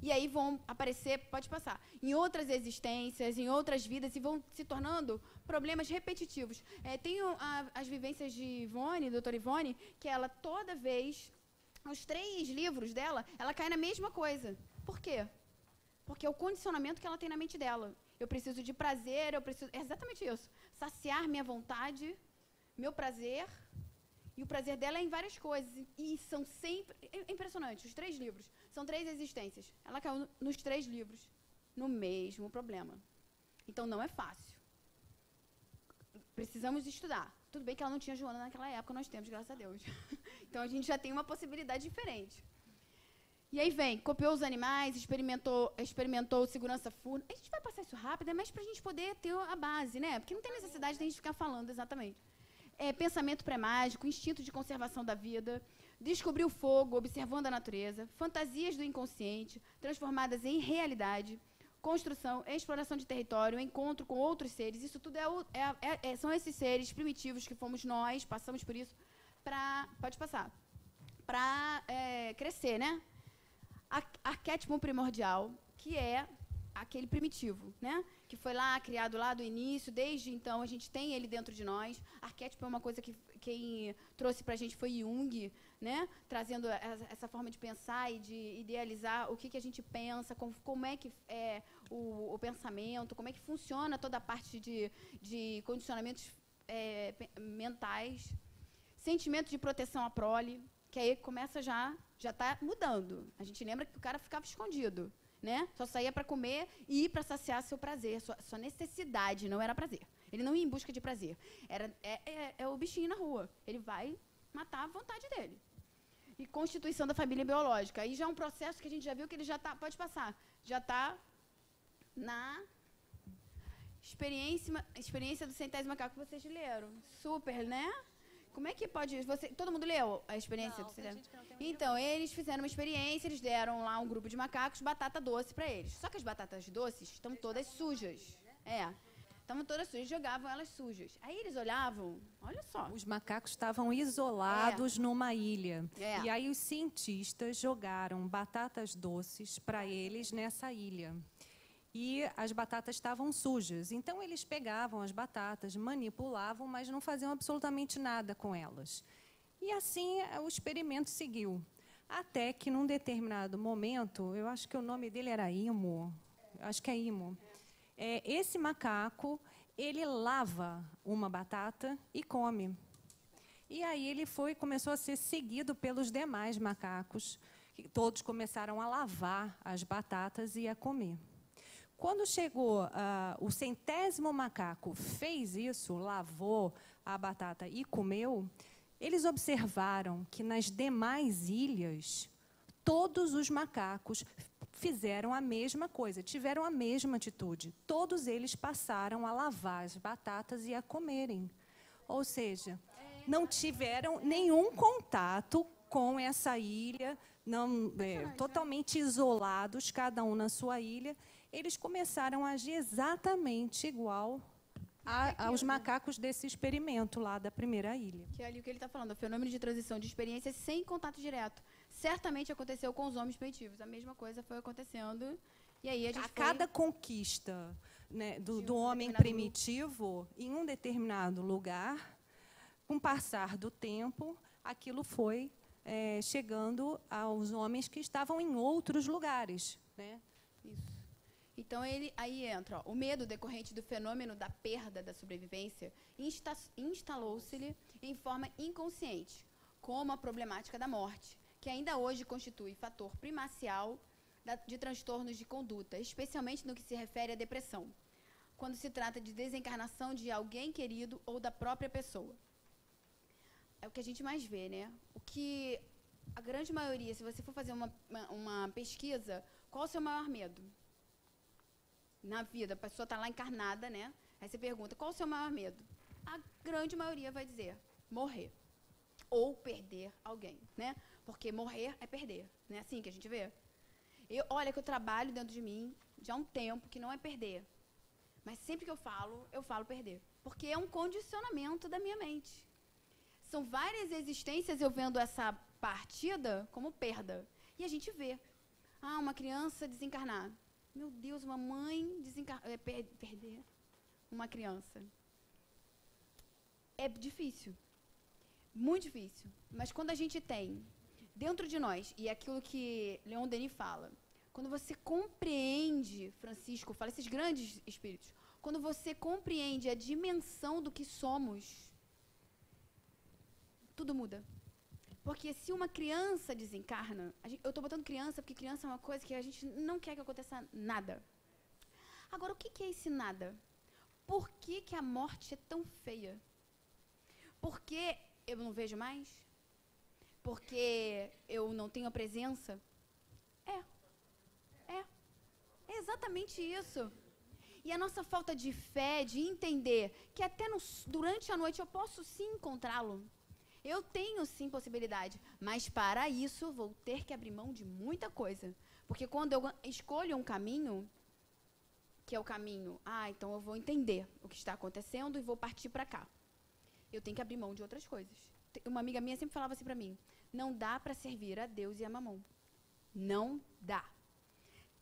E aí vão aparecer, pode passar, em outras existências, em outras vidas, e vão se tornando problemas repetitivos. Tenho as vivências de Ivone, doutora Ivone, que ela toda vez, os 3 livros dela, ela cai na mesma coisa. Por quê? Porque é o condicionamento que ela tem na mente dela. Eu preciso de prazer, é exatamente isso. Saciar minha vontade, meu prazer, e o prazer dela é em várias coisas. E são sempre... É impressionante, os 3 livros. São 3 existências. Ela caiu nos 3 livros, no mesmo problema. Então, não é fácil. Precisamos estudar. Tudo bem que ela não tinha Joana naquela época, nós temos, graças a Deus. Então, a gente já tem uma possibilidade diferente. E aí vem, copiou os animais, experimentou segurança furna. A gente vai passar isso rápido, é mais para a gente poder ter a base, né? Porque não tem necessidade de a gente ficar falando exatamente. Pensamento pré-mágico, instinto de conservação da vida, descobrir o fogo, observando a natureza, fantasias do inconsciente, transformadas em realidade, construção, exploração de território, encontro com outros seres. Isso tudo são esses seres primitivos que fomos nós, passamos por isso, pode passar, para crescer, né? Arquétipo primordial, que é aquele primitivo, né? Que foi lá, criado lá do início, desde então a gente tem ele dentro de nós. Arquétipo é uma coisa que quem trouxe para a gente foi Jung, né? Trazendo essa forma de pensar e de idealizar o que a gente pensa, como é que é o pensamento, como é que funciona toda a parte de condicionamentos mentais. Sentimento de proteção à prole, que aí começa já está mudando. A gente lembra que o cara ficava escondido, né? Só saía para comer e ir para saciar seu prazer, sua necessidade, não era prazer. Ele não ia em busca de prazer. É o bichinho na rua. Ele vai matar a vontade dele. E constituição da família biológica. Aí já é um processo que a gente já viu que ele já está, pode passar, já está na experiência do centésimo macaco que vocês leram. Super, né? Como é que pode... todo mundo leu a experiência do centésimo? Então, eles fizeram uma experiência, eles deram lá um grupo de macacos batata doce para eles. Só que as batatas doces estão todas sujas. Estavam todas sujas, jogavam elas sujas. Aí eles olhavam, olha só. Os macacos estavam isolados numa ilha. E aí os cientistas jogaram batatas doces para eles nessa ilha. E as batatas estavam sujas. Então, eles pegavam as batatas, manipulavam, mas não faziam absolutamente nada com elas. E assim o experimento seguiu. Até que, num determinado momento, eu acho que o nome dele era Imo, acho que é Imo. Esse macaco, ele lava uma batata e come. E aí ele começou a ser seguido pelos demais macacos. Todos começaram a lavar as batatas e a comer. Quando chegou o centésimo macaco, fez isso, lavou a batata e comeu, eles observaram que nas demais ilhas, todos os macacos fizeram a mesma coisa, tiveram a mesma atitude. Todos eles passaram a lavar as batatas e a comerem. Ou seja, não tiveram nenhum contato com essa ilha, totalmente isolados, cada um na sua ilha. Eles começaram a agir exatamente igual aos macacos desse experimento lá da primeira ilha. Que é ali o que ele está falando, o fenômeno de transição de experiências sem contato direto. Certamente aconteceu com os homens primitivos. A mesma coisa foi acontecendo. E aí cada conquista, né, do homem primitivo em um determinado lugar, com o passar do tempo, aquilo foi chegando aos homens que estavam em outros lugares, né? Isso. Então, aí entra o medo decorrente do fenômeno da perda da sobrevivência instalou-se-lhe em forma inconsciente, como a problemática da morte, que ainda hoje constitui fator primacial de transtornos de conduta, especialmente no que se refere à depressão, quando se trata de desencarnação de alguém querido ou da própria pessoa. É o que a gente mais vê, né? O que a grande maioria, se você for fazer uma pesquisa, qual o seu maior medo? Na vida, a pessoa está lá encarnada, né? Aí você pergunta, qual o seu maior medo? A grande maioria vai dizer, morrer. Ou perder alguém, né? Porque morrer é perder, não é assim que a gente vê? Olha que eu trabalho dentro de mim já há um tempo que não é perder. Mas sempre que eu falo perder. Porque é um condicionamento da minha mente. São várias existências eu vendo essa partida como perda. E a gente vê. Ah, uma criança desencarnar. Meu Deus, uma mãe perder uma criança. É difícil. Muito difícil. Mas quando a gente tem dentro de nós, e é aquilo que Leon Denis fala, quando você compreende, Francisco fala, esses grandes espíritos, quando você compreende a dimensão do que somos, tudo muda. Porque se uma criança desencarna, eu estou botando criança porque criança é uma coisa que a gente não quer que aconteça nada. Agora, o que é esse nada? Por que a morte é tão feia? Porque eu não vejo mais? Porque eu não tenho a presença? É exatamente isso. E a nossa falta de fé, de entender que até durante a noite eu posso sim encontrá-lo. Eu tenho sim possibilidade, mas para isso vou ter que abrir mão de muita coisa. Porque quando eu escolho um caminho, que é o caminho, então eu vou entender o que está acontecendo e vou partir para cá. Eu tenho que abrir mão de outras coisas. Uma amiga minha sempre falava assim para mim, não dá para servir a Deus e a Mamon. Não dá.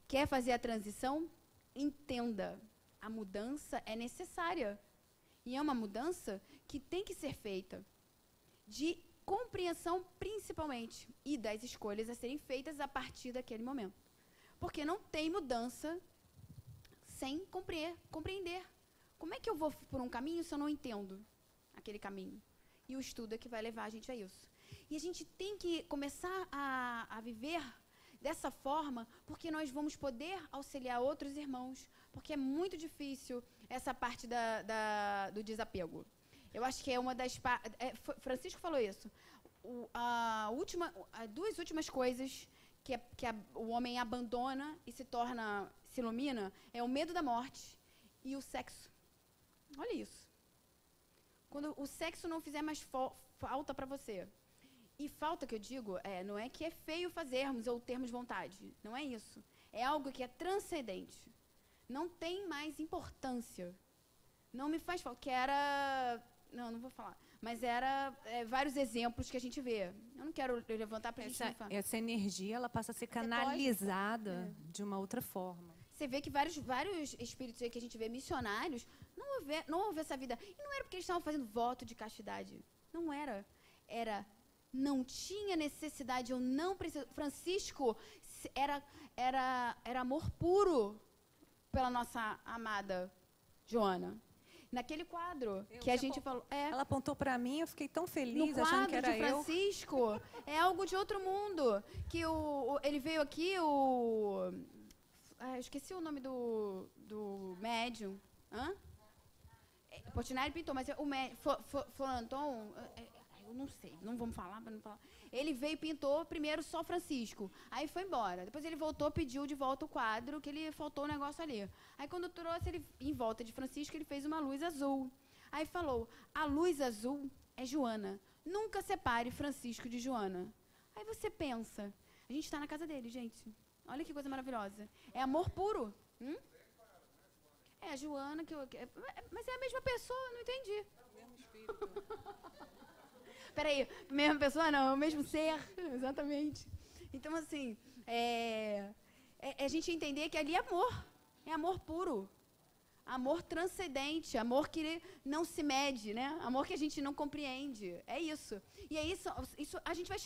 Quer fazer a transição? Entenda, a mudança é necessária. E é uma mudança que tem que ser feita. De compreensão, principalmente, e das escolhas a serem feitas a partir daquele momento. Porque não tem mudança sem compreender. Como é que eu vou por um caminho se eu não entendo aquele caminho? E o estudo é que vai levar a gente a isso. E a gente tem que começar a viver dessa forma, porque nós vamos poder auxiliar outros irmãos, porque é muito difícil essa parte do desapego. Eu acho que é uma das... Francisco falou isso. Duas últimas coisas que o homem abandona e se ilumina é o medo da morte e o sexo. Olha isso. Quando o sexo não fizer mais falta para você. E falta, que eu digo, não é que é feio fazermos ou termos vontade. Não é isso. É algo que é transcendente. Não tem mais importância. Não me faz falta. Que era... Não vou falar. Mas era vários exemplos que a gente vê. Eu não quero levantar para a gente não falar. Essa energia, ela passa a ser canalizada de uma outra forma. Você vê que vários espíritos aí que a gente vê, missionários, não houve essa vida. E não era porque eles estavam fazendo voto de castidade. Não era. Não tinha necessidade, eu não preciso. Francisco era amor puro pela nossa amada Joana. Naquele quadro que a gente falou... Ela apontou para mim, eu fiquei tão feliz, achando que era eu. No quadro de Francisco, é algo de outro mundo. Que ele veio aqui, eu esqueci o nome do médium. Portinari pintou, mas o médium... Floranton... Eu não sei, não vamos falar, para não falar. Ele veio e pintou primeiro só Francisco. Aí foi embora. Depois ele voltou, pediu de volta o quadro, que ele faltou um negócio ali. Aí quando trouxe ele em volta de Francisco, ele fez uma luz azul. Aí falou, a luz azul é Joana. Nunca separe Francisco de Joana. Aí você pensa, a gente está na casa dele, gente. Olha que coisa maravilhosa. É amor puro. É a Joana mas é a mesma pessoa, não entendi. É o mesmo espírito. Peraí, mesma pessoa não, é o mesmo ser, exatamente. Então, assim, a gente entender que ali é amor puro, amor transcendente, amor que não se mede, né? Amor que a gente não compreende, é isso. E é isso a gente vai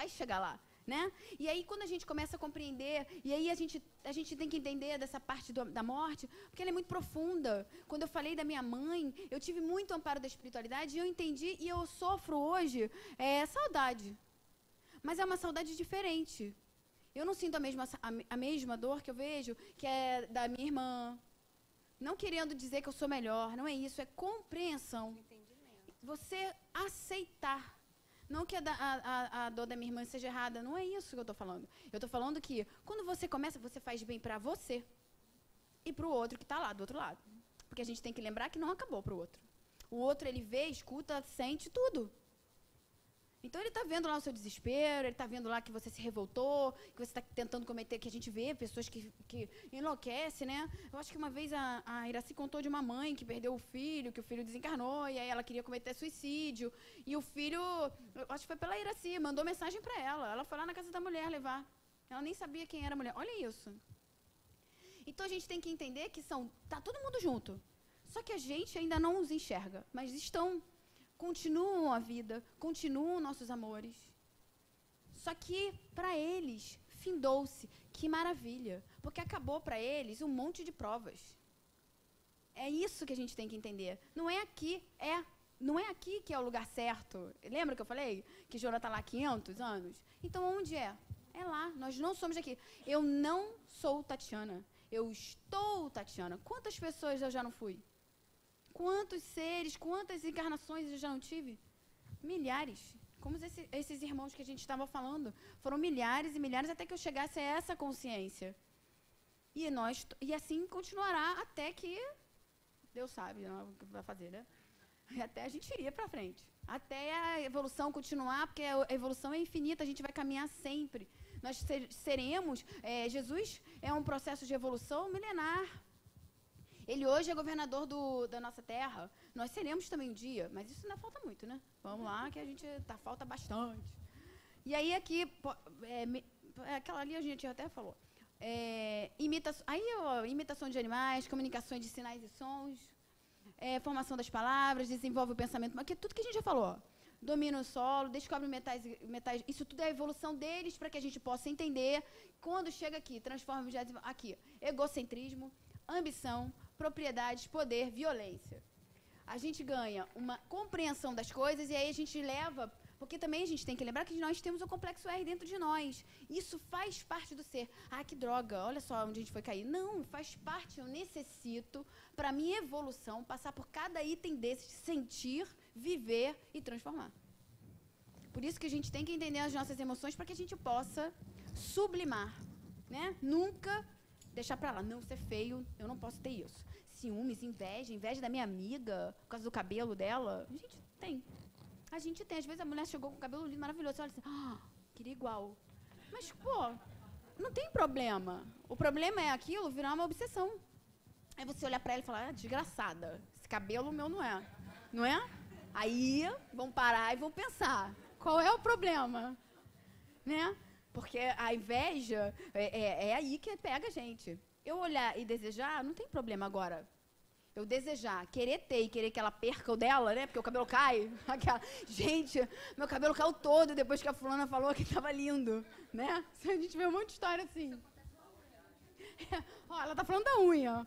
chegar lá, né? E aí, quando a gente começa a compreender, e aí a gente tem que entender dessa parte da morte, porque ela é muito profunda. Quando eu falei da minha mãe, eu tive muito amparo da espiritualidade, e eu entendi, e eu sofro hoje saudade. Mas é uma saudade diferente. Eu não sinto a mesma dor que eu vejo, que é da minha irmã. Não querendo dizer que eu sou melhor, não é isso, é compreensão. Você aceitar. Não que a dor da minha irmã seja errada, não é isso que eu estou falando. Eu estou falando que quando você começa, você faz bem para você e para o outro que está lá, do outro lado. Porque a gente tem que lembrar que não acabou para o outro. O outro, ele vê, escuta, sente tudo. Então, ele está vendo lá o seu desespero, ele está vendo lá que você se revoltou, que você está tentando cometer, que a gente vê pessoas que enlouquecem, né? Eu acho que uma vez a Iraci contou de uma mãe que perdeu o filho, que o filho desencarnou, e aí ela queria cometer suicídio. E o filho, eu acho que foi pela Iraci, mandou mensagem para ela. Ela foi lá na casa da mulher levar. Ela nem sabia quem era a mulher. Olha isso. Então, a gente tem que entender que tá todo mundo junto. Só que a gente ainda não os enxerga, mas continuam a vida, continuam nossos amores. Só que, para eles, findou-se. Que maravilha. Porque acabou para eles um monte de provas. É isso que a gente tem que entender. Não é aqui que é o lugar certo. Lembra que eu falei? Que Jona está lá há 500 anos? Então, onde é? É lá. Nós não somos daqui. Eu não sou Tatiana. Eu estou Tatiana. Quantas pessoas eu já não fui? Quantos seres, quantas encarnações eu já não tive? Milhares. Como esses irmãos que a gente estava falando. Foram milhares e milhares até que eu chegasse a essa consciência. E assim continuará até que Deus sabe o que vai fazer, né? E até a gente iria para frente. Até a evolução continuar, porque a evolução é infinita, a gente vai caminhar sempre. Nós seremos... Jesus é um processo de evolução milenar. Ele hoje é governador da nossa terra. Nós seremos também um dia, mas isso ainda falta muito, né? Vamos lá, que a gente falta bastante. E aí aqui, aquela ali a gente até falou. Imitação de animais, comunicações de sinais e sons, formação das palavras, desenvolve o pensamento, aqui tudo que a gente já falou. Domina o solo, descobre metais, isso tudo é a evolução deles para que a gente possa entender. Quando chega aqui, transforma aqui, egocentrismo, ambição, propriedades, poder, violência. A gente ganha uma compreensão das coisas e aí a gente leva... Porque também a gente tem que lembrar que nós temos o complexo R dentro de nós. Isso faz parte do ser. Ah, que droga, olha só onde a gente foi cair. Não, faz parte, eu necessito, para a minha evolução, passar por cada item desses, sentir, viver e transformar. Por isso que a gente tem que entender as nossas emoções para que a gente possa sublimar, né? Nunca deixar para lá. Não, isso é feio, eu não posso ter isso. Ciúmes, inveja da minha amiga, por causa do cabelo dela. A gente tem. Às vezes a mulher chegou com o cabelo lindo, maravilhoso. Você olha assim, queria igual. Mas, pô, não tem problema. O problema é aquilo virar uma obsessão. Aí você olhar para ela e falar, desgraçada, esse cabelo meu não é. Não é? Aí vão parar e vão pensar, qual é o problema? Né? Porque a inveja é aí que pega a gente. Eu olhar e desejar, não tem problema agora. Eu desejar, querer ter e querer que ela perca o dela, né? Porque o cabelo cai. Gente, meu cabelo caiu todo depois que a fulana falou que estava lindo, né? A gente vê um monte de história assim. Ela tá falando da unha.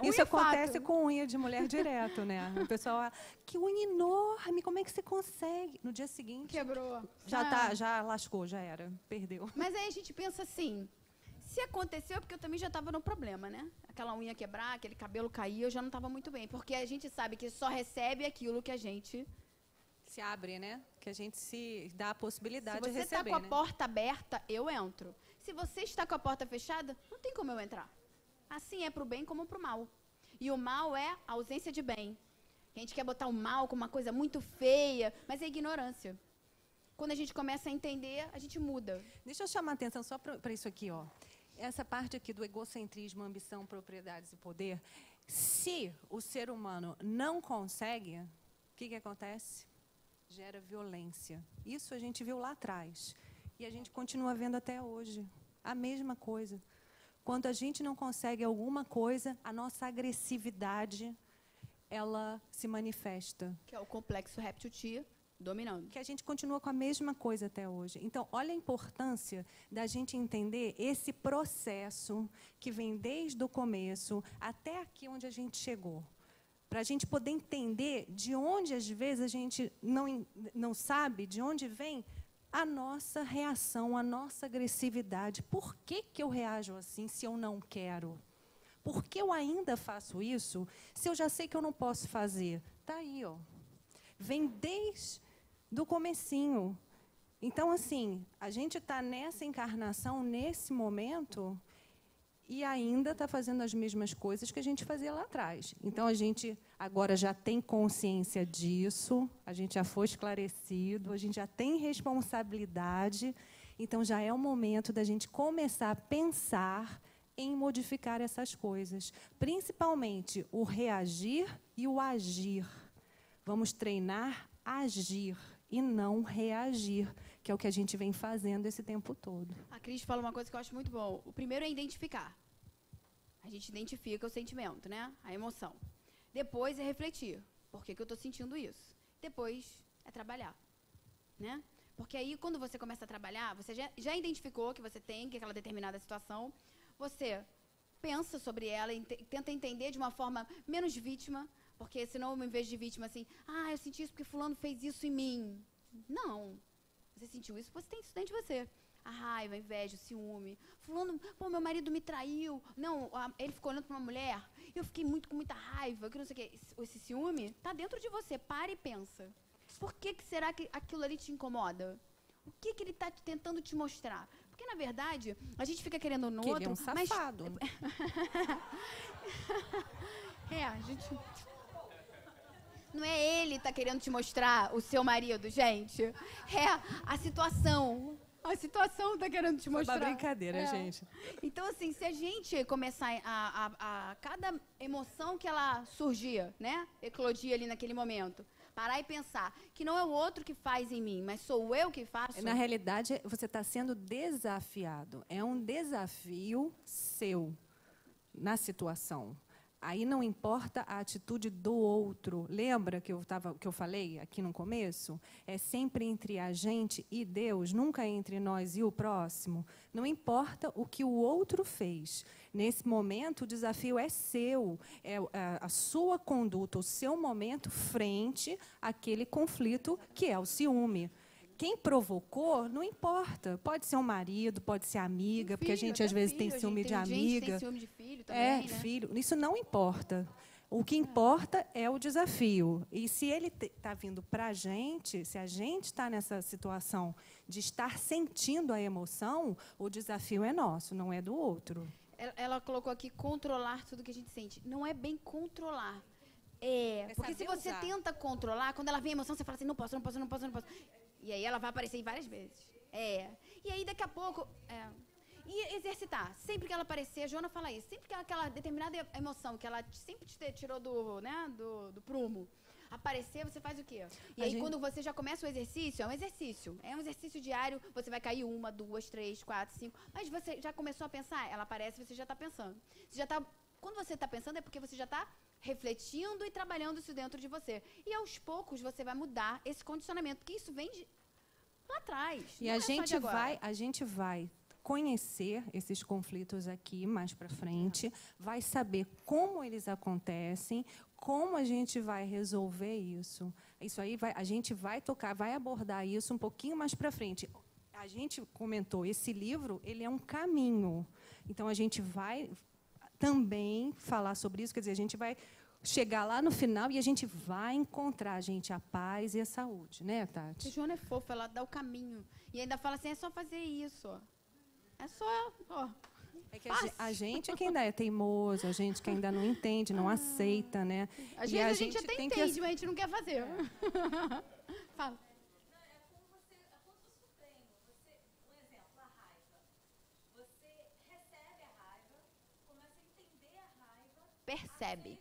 Isso acontece com unha de mulher direto, né? O pessoal, que unha enorme, como é que você consegue? No dia seguinte... Quebrou. Já lascou, já era, perdeu. Mas aí a gente pensa assim, se aconteceu, porque eu também já estava no problema, né? Aquela unha quebrar, aquele cabelo cair, eu já não estava muito bem. Porque a gente sabe que só recebe aquilo que a gente... Se abre, né? Que a gente se dá a possibilidade de receber, Se você está com a porta aberta, eu entro. Se você está com a porta fechada, não tem como eu entrar. Assim é para o bem como para o mal. E o mal é a ausência de bem. A gente quer botar o mal como uma coisa muito feia, mas é ignorância. Quando a gente começa a entender, a gente muda. Deixa eu chamar a atenção só para isso aqui, ó. Essa parte aqui do egocentrismo, ambição, propriedades e poder. Se o ser humano não consegue, o que acontece? Gera violência. Isso a gente viu lá atrás. E a gente continua vendo até hoje. A mesma coisa. Quando a gente não consegue alguma coisa, a nossa agressividade, ela se manifesta. Que é o complexo réptil-tia dominando. Que a gente continua com a mesma coisa até hoje. Então, olha a importância da gente entender esse processo que vem desde o começo até aqui onde a gente chegou. Para a gente poder entender de onde, às vezes, a gente não sabe de onde vem a nossa reação, a nossa agressividade. Por que eu reajo assim se eu não quero? Por que eu ainda faço isso se eu já sei que eu não posso fazer? Está aí, ó. Vem desde do comecinho. Então, assim, a gente está nessa encarnação, nesse momento, e ainda está fazendo as mesmas coisas que a gente fazia lá atrás. Então, a gente agora já tem consciência disso, a gente já foi esclarecido, a gente já tem responsabilidade. Então, já é o momento da gente começar a pensar em modificar essas coisas. Principalmente o reagir e o agir. Vamos treinar agir e não reagir, que é o que a gente vem fazendo esse tempo todo. A Cris fala uma coisa que eu acho muito bom. O primeiro é identificar. A gente identifica o sentimento, né? A emoção. Depois é refletir. Por que eu estou sentindo isso? Depois é trabalhar, né? Porque aí, quando você começa a trabalhar, você já identificou que você tem aquela determinada situação, você pensa sobre ela e tenta entender de uma forma menos vítima, porque senão, em vez de vítima, assim, eu senti isso porque fulano fez isso em mim. Não. Você sentiu isso, você tem isso dentro de você. A raiva, a inveja, o ciúme. Fulano, meu marido me traiu. Não, ele ficou olhando para uma mulher. Eu fiquei com muita raiva, que não sei o quê. Esse ciúme está dentro de você. Para e pensa. Por que será que aquilo ali te incomoda? O que ele está tentando te mostrar? Porque, na verdade, a gente fica querendo no outro... Ele é um safado. A gente... Não é ele que está querendo te mostrar o seu marido, gente. É a situação. A situação está querendo te mostrar. É uma brincadeira, gente. Então, assim, se a gente começar a cada emoção que ela surgia, né? Eclodia ali naquele momento, parar e pensar que não é o outro que faz em mim, mas sou eu que faço. Na realidade, você está sendo desafiado. É um desafio seu na situação. Aí não importa a atitude do outro. Lembra que eu falei aqui no começo? É sempre entre a gente e Deus, nunca entre nós e o próximo. Não importa o que o outro fez. Nesse momento, o desafio é seu. É a sua conduta, o seu momento frente àquele conflito que é o ciúme. Quem provocou, não importa. Pode ser um marido, pode ser amiga, porque a gente às vezes tem ciúme de amiga. Tem ciúme de filho também, né? Filho. Isso não importa. O que importa é o desafio. E se ele está vindo para a gente, se a gente está nessa situação de estar sentindo a emoção, o desafio é nosso, não é do outro. Ela colocou aqui controlar tudo que a gente sente. Não é bem controlar. Porque se você tenta controlar, quando ela vem a emoção, você fala assim, não posso. E aí ela vai aparecer várias vezes. E aí daqui a pouco... E exercitar. Sempre que ela aparecer, a Joana fala isso, sempre que aquela determinada emoção que ela sempre te tirou do prumo, aparecer, você faz o quê? E aí quando você já começa o exercício, é um exercício diário, você vai cair 1, 2, 3, 4, 5, mas você já começou a pensar, ela aparece, você já está pensando. Quando você está pensando é porque você já está refletindo e trabalhando isso dentro de você. E aos poucos você vai mudar esse condicionamento, porque isso vem lá atrás. E a gente vai conhecer esses conflitos aqui mais para frente, vai saber como eles acontecem, como a gente vai resolver isso. Isso aí a gente vai abordar isso um pouquinho mais para frente. A gente comentou, esse livro, ele é um caminho. Então a gente vai também falar sobre isso, quer dizer, a gente vai chegar lá no final e a gente vai encontrar, gente, a paz e a saúde, né, Tati? A Joana é fofa, ela dá o caminho. E ainda fala assim, é só fazer isso, É só, É que a gente é que ainda é teimoso, a gente que ainda não entende, não aceita, né? Às vezes a gente até entende, mas a gente não quer fazer. Fala. Percebe,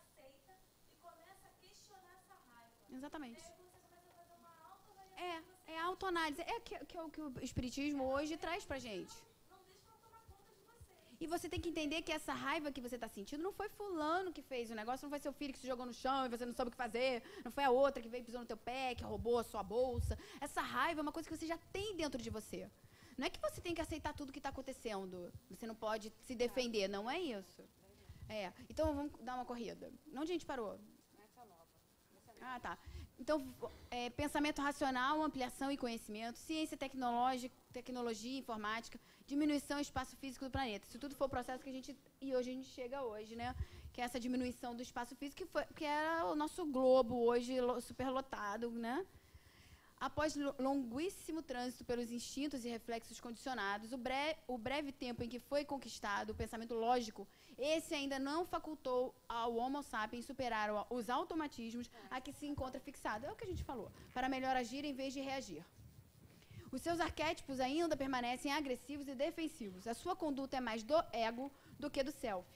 aceita e começa a questionar essa raiva. Exatamente. E aí você começa a fazer uma autoavaliação. É autoanálise. Que é o que o Espiritismo hoje traz pra gente. Não deixa ela tomar conta de você. E você tem que entender que essa raiva que você está sentindo não foi fulano que fez o negócio, não foi seu filho que se jogou no chão e você não soube o que fazer, não foi a outra que veio pisou no teu pé, que roubou a sua bolsa. Essa raiva é uma coisa que você já tem dentro de você. Não é que você tem que aceitar tudo que está acontecendo. Você não pode se defender, não é isso. Então vamos dar uma corrida. Onde a gente parou? Essa nova. Tá. Então, pensamento racional, ampliação e conhecimento, ciência tecnologia, informática, diminuição do espaço físico do planeta. Isso tudo foi o processo que hoje a gente chega hoje, né? Que é essa diminuição do espaço físico, que era o nosso globo hoje superlotado, né? Após longuíssimo trânsito pelos instintos e reflexos condicionados, o breve tempo em que foi conquistado o pensamento lógico, esse ainda não facultou ao Homo sapiens superar os automatismos a que se encontra fixado. É o que a gente falou, para melhor agir em vez de reagir. Os seus arquétipos ainda permanecem agressivos e defensivos. A sua conduta é mais do ego do que do self,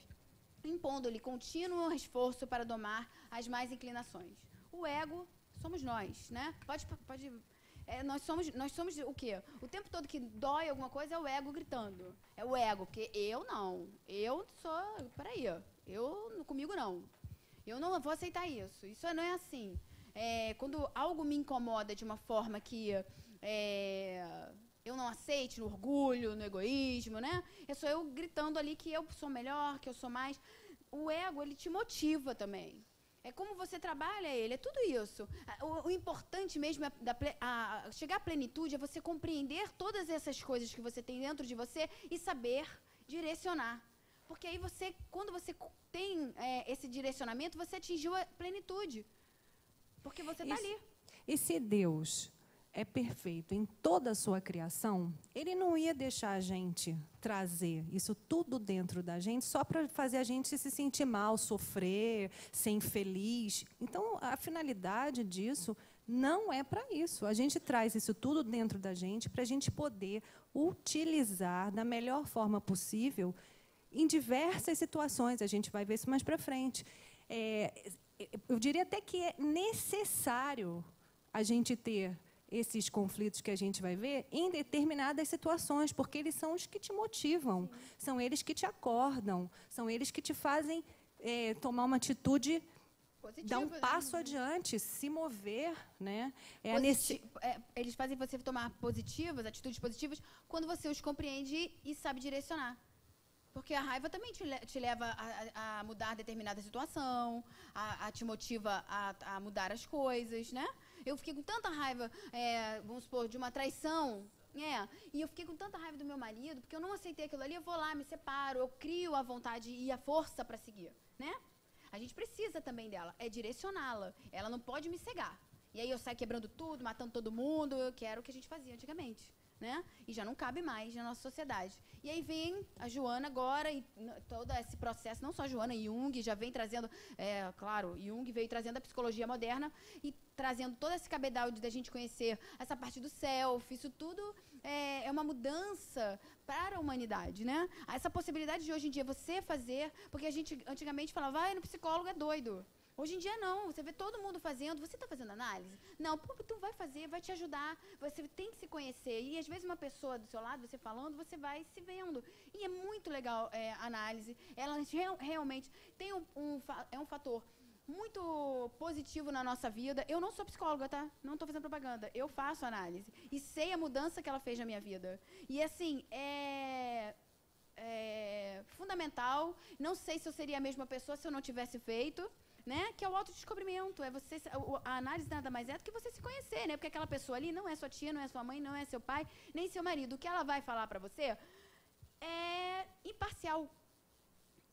impondo-lhe contínuo esforço para domar as más inclinações. O ego somos nós, né? Nós somos o quê? O tempo todo que dói alguma coisa é o ego gritando. É o ego, porque eu não. Eu sou... Peraí, comigo não. Eu não vou aceitar isso. Isso não é assim. Quando algo me incomoda de uma forma que eu não aceite, no orgulho, no egoísmo, né? É só eu gritando ali que eu sou melhor, que eu sou mais... O ego, ele te motiva também. É como você trabalha ele, é tudo isso. O importante mesmo é chegar à plenitude, é você compreender todas essas coisas que você tem dentro de você e saber direcionar. Porque aí você, quando você tem esse direcionamento, você atingiu a plenitude. Porque você está ali. E se Deus é perfeito em toda a sua criação, Ele não ia deixar a gente trazer isso tudo dentro da gente só para fazer a gente se sentir mal, sofrer, ser infeliz. Então, a finalidade disso não é para isso. A gente traz isso tudo dentro da gente para a gente poder utilizar da melhor forma possível em diversas situações. A gente vai ver isso mais para frente. Eu diria até que é necessário a gente ter esses conflitos que a gente vai ver em determinadas situações, porque eles são os que te motivam, são eles que te acordam, são eles que te fazem tomar uma atitude, positiva, dar um passo adiante, se mover, né? Eles fazem você tomar atitudes positivas, quando você os compreende e sabe direcionar. Porque a raiva também te leva a mudar determinada situação, te motiva a mudar as coisas, né? Eu fiquei com tanta raiva, vamos supor, de uma traição, e eu fiquei com tanta raiva do meu marido, porque eu não aceitei aquilo ali, eu vou lá, me separo, eu crio a vontade e a força para seguir, né? A gente precisa também dela, é direcioná-la, ela não pode me cegar. E aí eu saio quebrando tudo, matando todo mundo, que era o que a gente fazia antigamente. Né? E já não cabe mais na nossa sociedade. E aí vem a Joana agora, e todo esse processo, não só a Joana, Jung já vem trazendo, claro, Jung veio trazendo a psicologia moderna e trazendo todo esse cabedal de a gente conhecer essa parte do self, isso tudo é uma mudança para a humanidade, né? Essa possibilidade de hoje em dia você fazer, porque a gente antigamente falava, vai no psicólogo, é doido. Hoje em dia não, você vê todo mundo fazendo, você está fazendo análise? Não, tu vai fazer, vai te ajudar, você tem que se conhecer. E às vezes uma pessoa do seu lado, você falando, você vai se vendo. E é muito legal a análise, ela realmente tem um fator muito positivo na nossa vida. Eu não sou psicóloga, tá? Não estou fazendo propaganda, eu faço análise. E sei a mudança que ela fez na minha vida. E assim, é fundamental, não sei se eu seria a mesma pessoa se eu não tivesse feito, né? Que é o autodescobrimento, a análise nada mais é do que você se conhecer, né? Porque aquela pessoa ali não é sua tia, não é sua mãe, não é seu pai, nem seu marido. O que ela vai falar para você é imparcial.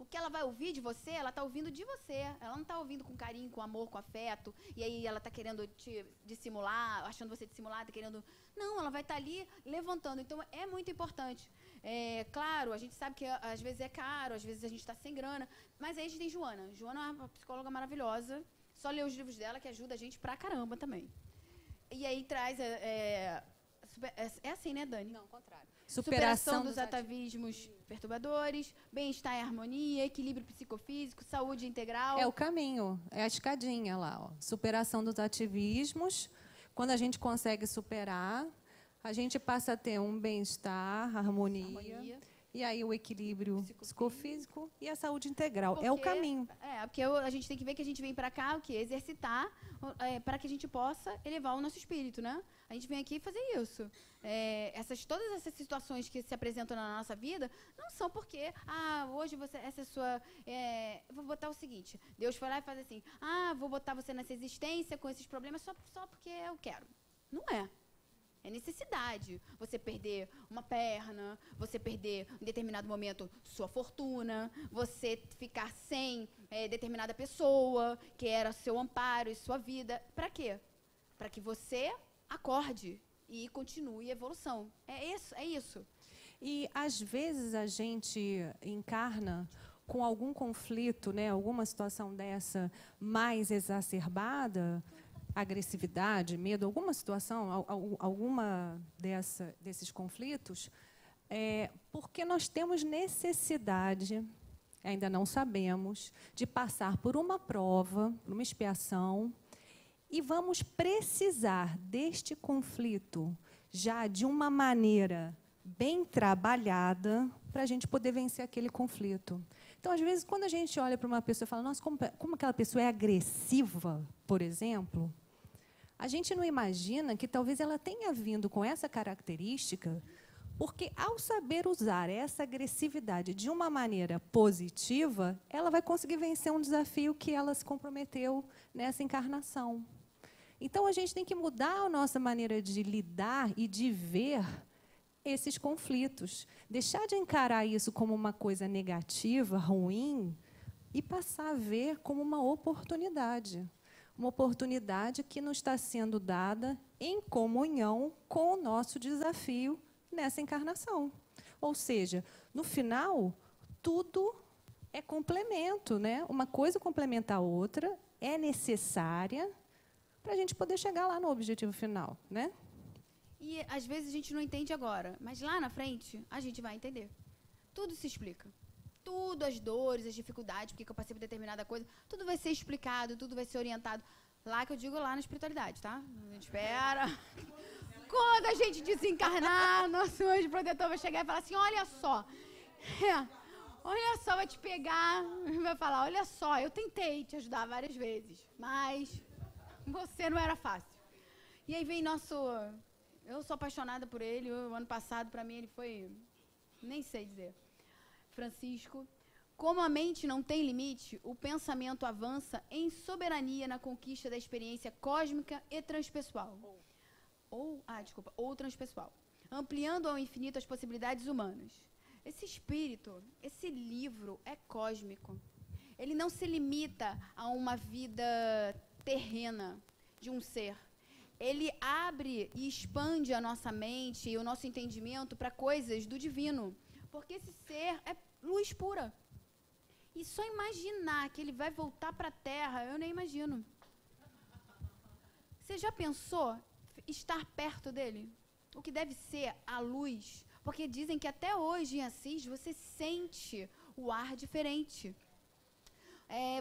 O que ela vai ouvir de você, ela está ouvindo de você. Ela não está ouvindo com carinho, com amor, com afeto, e aí ela está querendo te dissimular, achando você dissimulada, querendo... Não, ela vai estar ali levantando. Então, é muito importante. Claro, a gente sabe que às vezes é caro, às vezes a gente está sem grana, mas aí a gente tem Joana. Joana é uma psicóloga maravilhosa, só ler os livros dela que ajuda a gente pra caramba também. E aí traz... É assim, né, Dani? Não, ao contrário. Superação dos atavismos perturbadores, bem-estar e harmonia, equilíbrio psicofísico, saúde integral. É o caminho, é a escadinha lá, ó. Superação dos ativismos. Quando a gente consegue superar, a gente passa a ter um bem-estar, harmonia, e aí o equilíbrio psicofísico e a saúde integral. É o caminho. Porque a gente tem que ver que a gente vem para cá, o quê? Exercitar para que a gente possa elevar o nosso espírito, né? A gente vem aqui fazer isso. Todas essas situações que se apresentam na nossa vida não são porque, hoje essa é sua... vou botar o seguinte, Deus foi lá e faz assim, vou botar você nessa existência com esses problemas só porque eu quero. Não é. É necessidade. Você perder uma perna, você perder em determinado momento sua fortuna, você ficar sem determinada pessoa que era seu amparo e sua vida. Para quê? Para que você acorde e continue a evolução. É isso. E, às vezes, a gente encarna com algum conflito, né, alguma situação dessa mais exacerbada, agressividade, medo, alguma situação, alguma desses conflitos, porque nós temos necessidade, ainda não sabemos, de passar por uma prova, uma expiação, e vamos precisar deste conflito já de uma maneira bem trabalhada para a gente poder vencer aquele conflito. Então, às vezes, quando a gente olha para uma pessoa e fala, nossa, como aquela pessoa é agressiva, por exemplo, a gente não imagina que talvez ela tenha vindo com essa característica, porque, ao saber usar essa agressividade de uma maneira positiva, ela vai conseguir vencer um desafio que ela se comprometeu nessa encarnação. Então, a gente tem que mudar a nossa maneira de lidar e de ver esses conflitos. Deixar de encarar isso como uma coisa negativa, ruim, e passar a ver como uma oportunidade. Uma oportunidade que nos está sendo dada em comunhão com o nosso desafio nessa encarnação. Ou seja, no final, tudo é complemento, né? Uma coisa complementa a outra, é necessária para a gente poder chegar lá no objetivo final, né? E, às vezes, a gente não entende agora, mas lá na frente, a gente vai entender. Tudo se explica. Tudo, as dores, as dificuldades, porque eu passei por determinada coisa, tudo vai ser explicado, tudo vai ser orientado. Lá que eu digo, lá na espiritualidade, tá? A gente espera. Quando a gente desencarnar, nosso anjo protetor vai chegar e falar assim, olha só, vai te pegar, vai falar, olha só, eu tentei te ajudar várias vezes, mas você não era fácil. E aí vem eu sou apaixonada por ele, o ano passado, para mim, ele foi, nem sei dizer, Francisco. Como a mente não tem limite, o pensamento avança em soberania na conquista da experiência cósmica e transpessoal. Ou transpessoal, ampliando ao infinito as possibilidades humanas. Esse espírito, esse livro é cósmico. Ele não se limita a uma vida terrena de um ser. Ele abre e expande a nossa mente e o nosso entendimento para coisas do divino, porque esse ser é luz pura. E só imaginar que ele vai voltar para a Terra, eu nem imagino. Você já pensou estar perto dele? O que deve ser a luz? Porque dizem que até hoje em Assis você sente o ar diferente.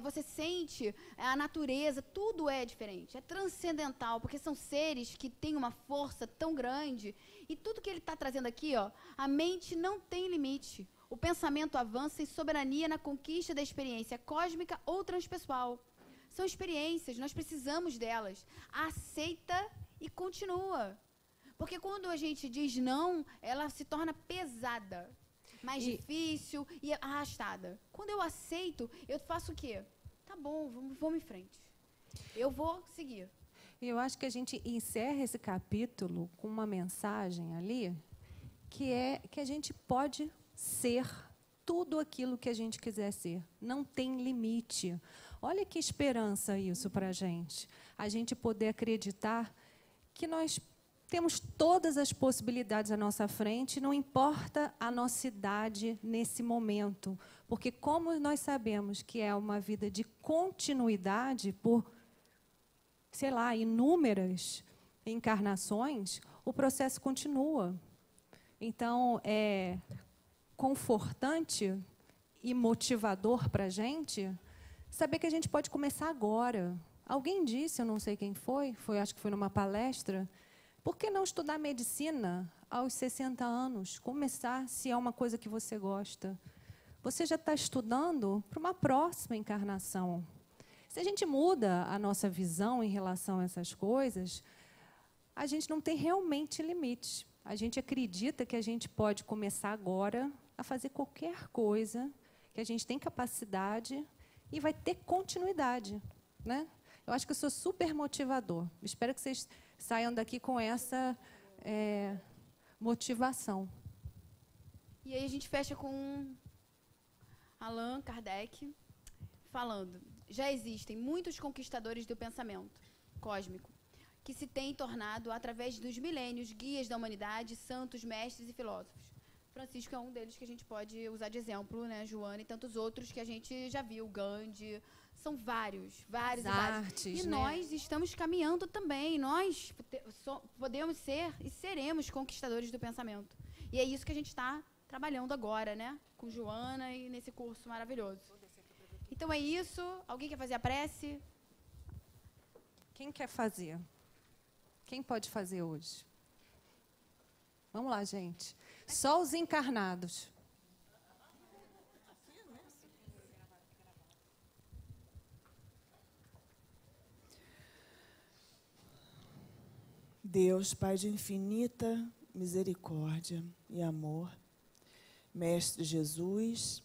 Você sente a natureza, tudo é diferente, é transcendental, porque são seres que têm uma força tão grande, e tudo que ele está trazendo aqui, a mente não tem limite. O pensamento avança em soberania na conquista da experiência cósmica ou transpessoal. São experiências, nós precisamos delas. Aceita e continua. Porque quando a gente diz não, ela se torna pesada, mais difícil e arrastada. Quando eu aceito, eu faço o quê? Tá bom, vamos em frente. Eu vou seguir. Eu acho que a gente encerra esse capítulo com uma mensagem ali, que é que a gente pode ser tudo aquilo que a gente quiser ser. Não tem limite. Olha que esperança isso para a gente. A gente poder acreditar que nós temos todas as possibilidades à nossa frente, não importa a nossa idade nesse momento. Porque como nós sabemos que é uma vida de continuidade por, sei lá, inúmeras encarnações, o processo continua. Então, é confortante e motivador para a gente saber que a gente pode começar agora. Alguém disse, eu não sei quem foi, acho que foi numa palestra, por que não estudar medicina aos 60 anos? Começar, se é uma coisa que você gosta. Você já está estudando para uma próxima encarnação. Se a gente muda a nossa visão em relação a essas coisas, a gente não tem realmente limite. A gente acredita que a gente pode começar agora a fazer qualquer coisa, que a gente tem capacidade e vai ter continuidade, né? Eu acho que isso é super motivador. Espero que vocês saiam daqui com essa motivação. E aí a gente fecha com Allan Kardec falando: já existem muitos conquistadores do pensamento cósmico que se têm tornado, através dos milênios, guias da humanidade, santos, mestres e filósofos. Francisco é um deles que a gente pode usar de exemplo, né? Joana e tantos outros que a gente já viu, Gandhi, são vários. As artes, E né? nós estamos caminhando também, nós podemos ser e seremos conquistadores do pensamento. E é isso que a gente está trabalhando agora, né? Com Joana e nesse curso maravilhoso. Então é isso. Alguém quer fazer a prece? Quem quer fazer? Quem pode fazer hoje? Vamos lá, gente. Só os encarnados. Deus, Pai de infinita misericórdia e amor, Mestre Jesus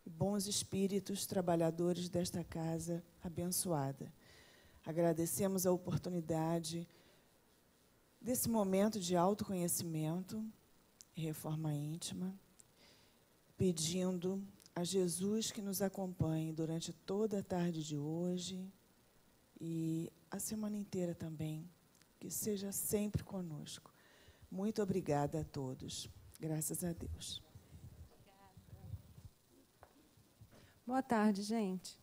e bons espíritos trabalhadores desta casa abençoada, agradecemos a oportunidade desse momento de autoconhecimento e reforma íntima, pedindo a Jesus que nos acompanhe durante toda a tarde de hoje e a semana inteira também, que seja sempre conosco. Muito obrigada a todos. Graças a Deus. Boa tarde, gente.